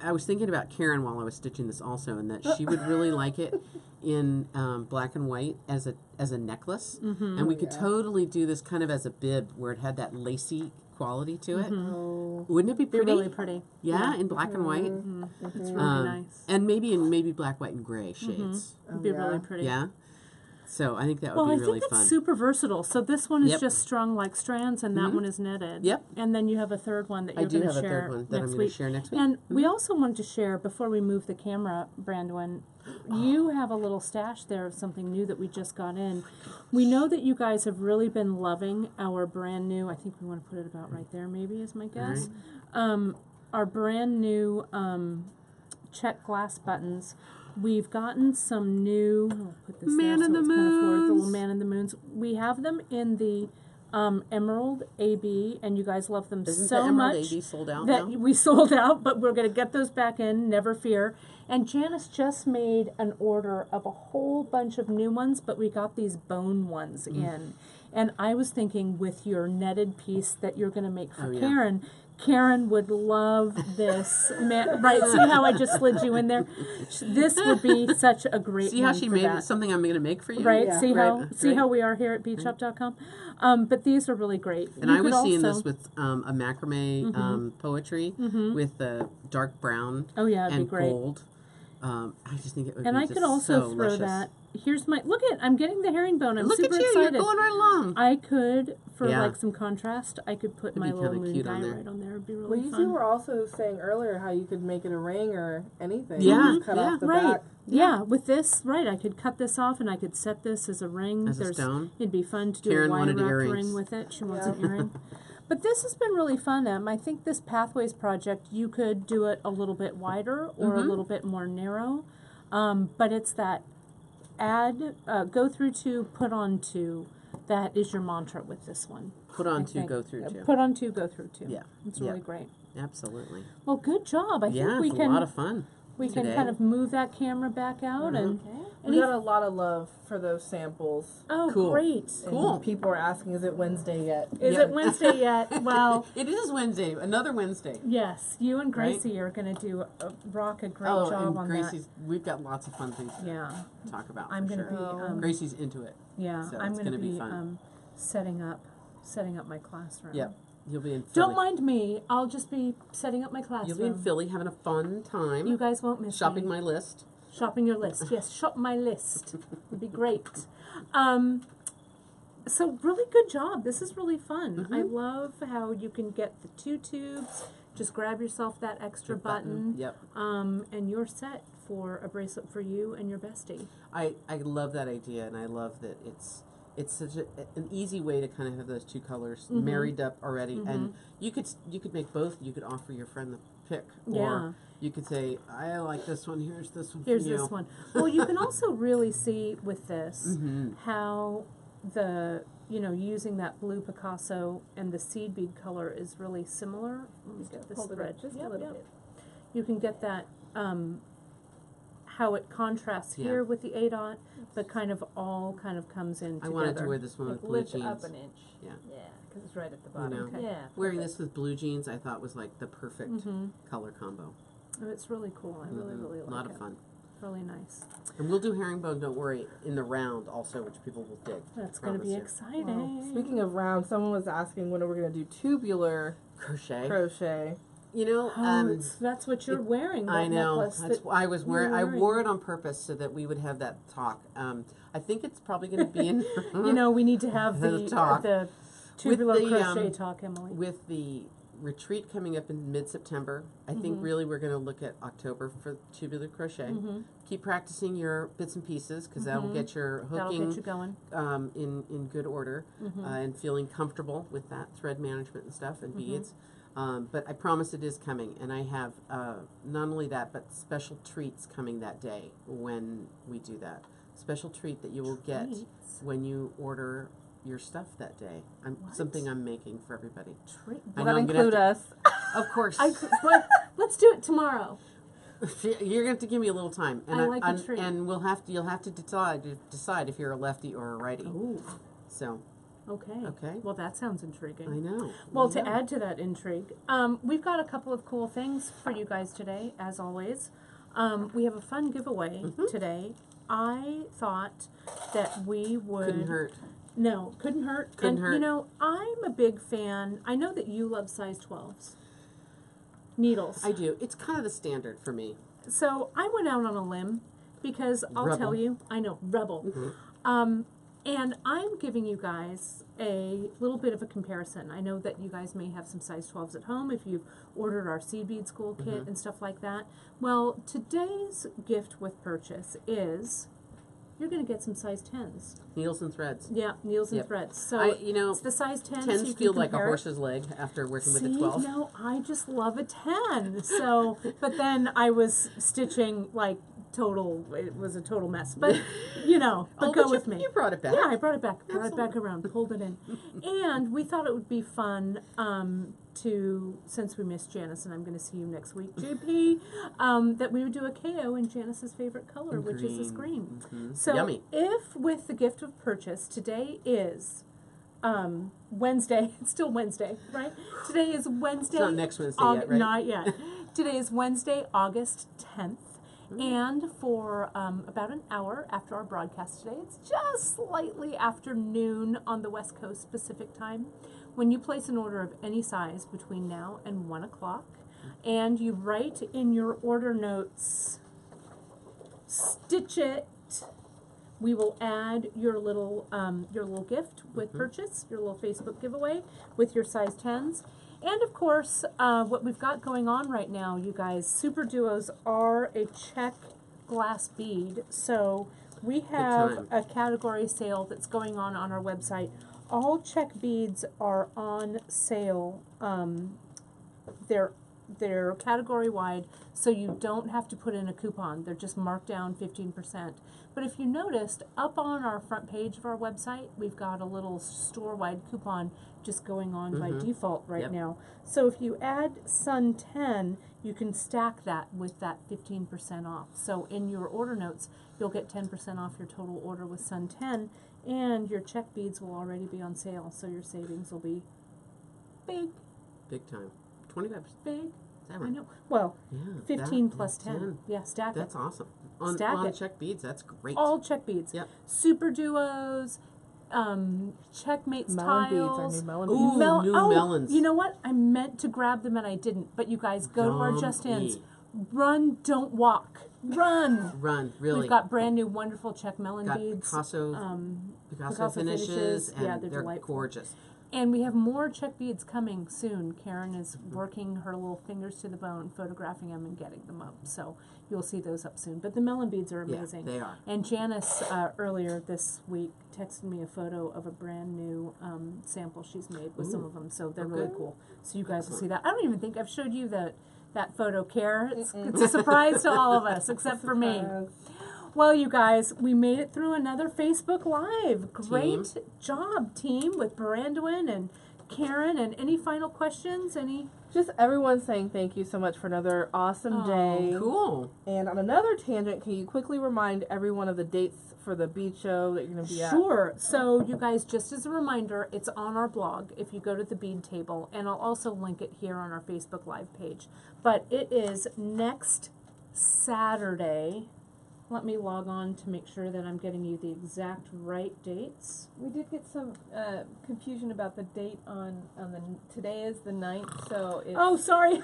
I was thinking about Karen while I was stitching this also, and that she would really like it in black and white as a necklace. And we could totally do this kind of as a bib where it had that lacy quality to it. Wouldn't it be pretty? Really pretty. Yeah, in black and white. It's really nice. And maybe black, white, and gray shades. It'd be really pretty. Yeah. So I think that would be really fun. I think it's super versatile. So this one is just strung like strands, and that one is netted. Yep. And then you have a third one that you're going to share I do have a third one that I'm going to share next week. And we also wanted to share, before we move the camera, Brandon, you have a little stash there of something new that we just got in. We know that you guys have really been loving our brand new, I think we want to put it about right there maybe is my guess, our brand new check glass buttons. We've gotten some new, I'll put this Man there in so the it's kind of forward, the little Moons. Man in the Moons. We have them in the Emerald AB, and you guys love them Isn't so the Emerald much AB sold out that now? we sold out, but we're going to get those back in, never fear. And Janice just made an order of a whole bunch of new ones, but we got these bone ones in. And I was thinking with your netted piece that you're going to make for Karen would love this. Right, see how I just slid you in there? This would be such a great See one how she for made that. it something I'm going to make for you? Right, Yeah. see how we are here at beadshop.com? But these are really great. And I was seeing this with a macrame poetry with the dark brown it'd be great. gold. I just think it would And be I just could also so throw luscious. that. Here's my, I'm getting the herringbone. I'm Look super at you, excited. you're going right along. I could, for Yeah. like some contrast, I could put my be little kinda moon cute guy on there. right on there. It'd be Well, really you fun. two were also saying earlier how you could make it a ring or anything. Yeah, Cut yeah. off the Right. back. Yeah, with this, right, I could cut this off and I could set this as a ring. As a stone. It'd be fun to do Karen a wire wanted wrapped earrings. ring with it. She wants an earring. But this has been really fun, Em. I think this Pathways project, you could do it a little bit wider or a little bit more narrow. But it's that go through to, put on to. That is your mantra with this one. Put on I two, think. go through two. Put on two, go through two. Yeah. It's Yeah. really great. Absolutely. Well, good job. I Yeah, think we it's can a lot of fun. we today. can kind of move that camera back out and We got a lot of love for those samples. Oh, cool. Great. Cool. And people are asking, is it Wednesday yet? Is it Wednesday yet? Well, it is Wednesday. Another Wednesday. Yes, you and Gracie are going to do rock a great job and on Gracie's, we've got lots of fun things to talk about. I'm going to be Gracie's into it. Yeah, so I'm going to be fun. setting up my classroom. Yep. You'll be in Philly. Don't mind me. I'll just be setting up my classroom. You'll be in Philly having a fun time. You guys won't miss Shopping me. my list. Shopping your list. Yes, shop my list. Would be great. So really good job. This is really fun. I love how you can get the 2 tubes. Just grab yourself that extra button. Yep. And you're set for a bracelet for you and your bestie. I love that idea, and I love that it's such an easy way to kind of have those 2 colors married up already. And you could make both. You could offer your friend the pick, or you could say, I like this one. Here's this one. Here's this one. Well, you can also really see with this how using that blue Picasso and the seed bead color is really similar. Let me get this thread just a little bit. You can get that how it contrasts here with the A dot, but kind of comes in together. I wanted to wear this one with blue Lift jeans. up an inch. Yeah. Yeah, because it's right at the bottom. know. Okay. Yeah. Wearing this with blue jeans, I thought was like the perfect color combo. Oh, it's really cool. I really like it. A lot of fun. Really nice. And we'll do herringbone, don't worry, in the round also, which people will dig. That's going to be exciting. Well, speaking of round, someone was asking when we're going to do tubular crochet. You know, that's what you're wearing. That I know. necklace That's why I was wearing. I wore it on purpose so that we would have that talk. I think it's probably going to be in. we need to have the talk. The tubular With the, crochet talk, Emily. With the retreat coming up in mid-September, I think really we're going to look at October for tubular crochet. Keep practicing your bits and pieces because that'll get your hooking That'll get you going. In good order and feeling comfortable with that thread management and stuff and beads. But I promise it is coming, and I have not only that, but special treats coming that day when we do that. Special treat that you will get when you order your stuff that day. Something I'm making for everybody. Will that include us? Of course. Let's do it tomorrow. You're going to have to give me a little time, and I like a treat. And you'll have to decide if you're a lefty or a righty. Ooh. So. Okay. Well, that sounds intriguing. I know. Well, to add to that intrigue, we've got a couple of cool things for you guys today, as always. We have a fun giveaway today. I thought that we would... Couldn't hurt. No, couldn't hurt. Couldn't hurt. You know, I'm a big fan. I know that you love size 12s. Needles. I do. It's kind of the standard for me. So I went out on a limb because I'll tell you, I know, rebel. And I'm giving you guys a little bit of a comparison. I know that you guys may have some size 12s at home if you've ordered our seed bead school kit and stuff like that. Well, today's gift with purchase is you're going to get some size 10s. Needles and threads. Yeah, needles and threads. So it's the size 10s. 10s so feel like a horse's leg after working with the 12. No, I just love a 10. So, but then I was stitching like it was a total mess. But, but go with me. You brought it back. Yeah, I brought it back. Brought it back around, pulled it in. And we thought it would be fun since we missed Janice, and I'm going to see you next week, JP, that we would do a KO in Janice's favorite color, which is this green. So Yummy. if with the gift of purchase, today is Wednesday, it's still Wednesday, right? Today is Wednesday. It's not next Wednesday yet, right? Not yet. Today is Wednesday, August 10th. And for about an hour after our broadcast today, it's just slightly after noon on the West Coast Pacific time, when you place an order of any size between now and 1 o'clock, and you write in your order notes, stitch it, we will add your little gift with purchase, your little Facebook giveaway with your size 10s. And of course, what we've got going on right now, you guys, Superduos are a check glass bead. So we have a category sale that's going on our website. All check beads are on sale. They're category wide, so you don't have to put in a coupon. They're just marked down 15%. But if you noticed, up on our front page of our website, we've got a little store-wide coupon just going on by Mhm. default right Yep. now. So if you add Sun 10, you can stack that with that 15% off. So in your order notes, you'll get 10% off your total order with Sun 10, and your check beads will already be on sale, so your savings will be big, Big time. 25%. big. Is that I right? know. Well, Yeah. 15 that- plus 10. Yeah, stack That's it. awesome. On Stack it. check beads, that's great. All check beads. Yep. Superduos, checkmates Melon beads, our tiles. new melon Ooh, beads. new melons. You know what? I meant to grab them and I didn't. But you guys, go to our Just Ins. Yummy. Run, don't walk. Run. Run, really. We've got brand new wonderful check melon Got beads. Picasso Picasso finishes, and yeah, they're delightful. gorgeous. And we have more check beads coming soon. Karen is working her little fingers to the bone, photographing them and getting them up. So you'll see those up soon. But the melon beads are amazing. Yeah, they are. And Janice earlier this week texted me a photo of a brand new sample she's made with some Ooh. of them. So they're Okay. really cool. So you guys will see that. I don't even think I've showed you that photo, Karen. It's a surprise to all of us, except for me. Well, you guys, we made it through another Facebook Live. Great job, team, with Brandwin and Karen. And any final questions? Just everyone saying thank you so much for another awesome day. Cool. And on another tangent, can you quickly remind everyone of the dates for the bead show that you're going to be at? Sure. So, you guys, just as a reminder, it's on our blog if you go to the bead table. And I'll also link it here on our Facebook Live page. But it is next Saturday. Let me log on to make sure that I'm getting you the exact right dates. We did get some confusion about the date on today is the 9th, so it's... Oh, sorry.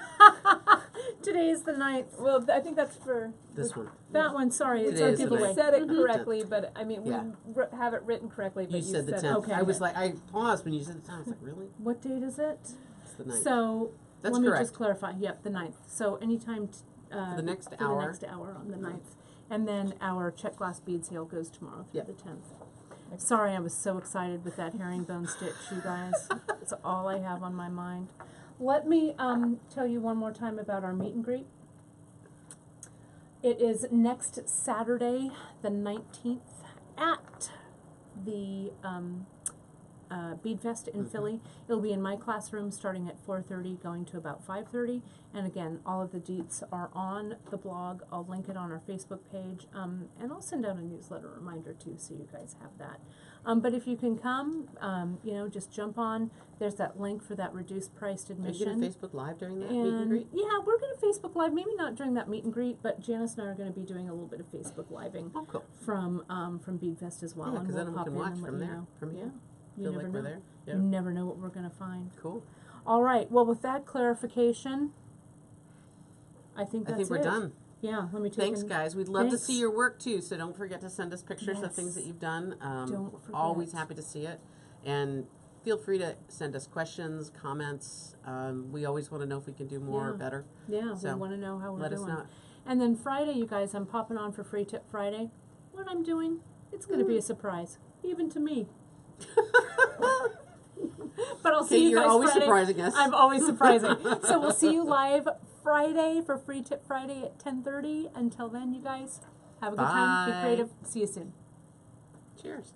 Today is the 9th. Well, I think that's for... This one. That one, sorry, it's Today our is the giveaway. You said it correctly, but I mean, Yeah. we have it written correctly, but You said the 10th. okay. I was like, I paused when you said the 10th. I was like, really? What date is it? It's the 9th. So, That's let me correct. just clarify. Yep, the 9th. So, anytime For the next for hour. the next hour on the 9th. And then our check glass bead sale goes tomorrow through Yep. the 10th. Sorry, I was so excited with that herringbone stitch, you guys. It's all I have on my mind. Let me tell you one more time about our meet and greet. It is next Saturday, the 19th, at the Bead Fest in Philly. It'll be in my classroom starting at 4:30, going to about 5:30. And again, all of the deets are on the blog. I'll link it on our Facebook page, and I'll send out a newsletter reminder too, so you guys have that. But if you can come, just jump on. There's that link for that reduced priced Are admission. you going to Facebook Live during that meet and greet? Yeah, we're going to Facebook Live. Maybe not during that meet and greet, but Janice and I are going to be doing a little bit of Facebook Living Oh, cool. from Bead Fest as well. Yeah, and because we'll then we pop can in watch and let from you there, know. from here. You Feel never like know. we're there. Yeah. You never know what we're going to find. Cool. All right. Well, with that clarification, I think that's I think we're it. done. Yeah. Let me take. Thanks, guys. We'd love to Thanks. see your work too, so don't forget to send us pictures of Yes. things that you've done. Don't forget. Always happy to see it. And feel free to send us questions, comments. We always want to know if we can do more or Yeah. better. Yeah. So, we want to know how we're Let us doing. know. And then Friday, you guys, I'm popping on for Free Tip Friday. What I'm doing, it's going to be a surprise, even to me. But I'll see Kate, you you're guys always Friday. surprising us. I'm always surprising. So we'll see you live Friday for Free Tip Friday at 10:30. Until then, you guys, have a good time. Be Bye. creative. See you soon. Cheers.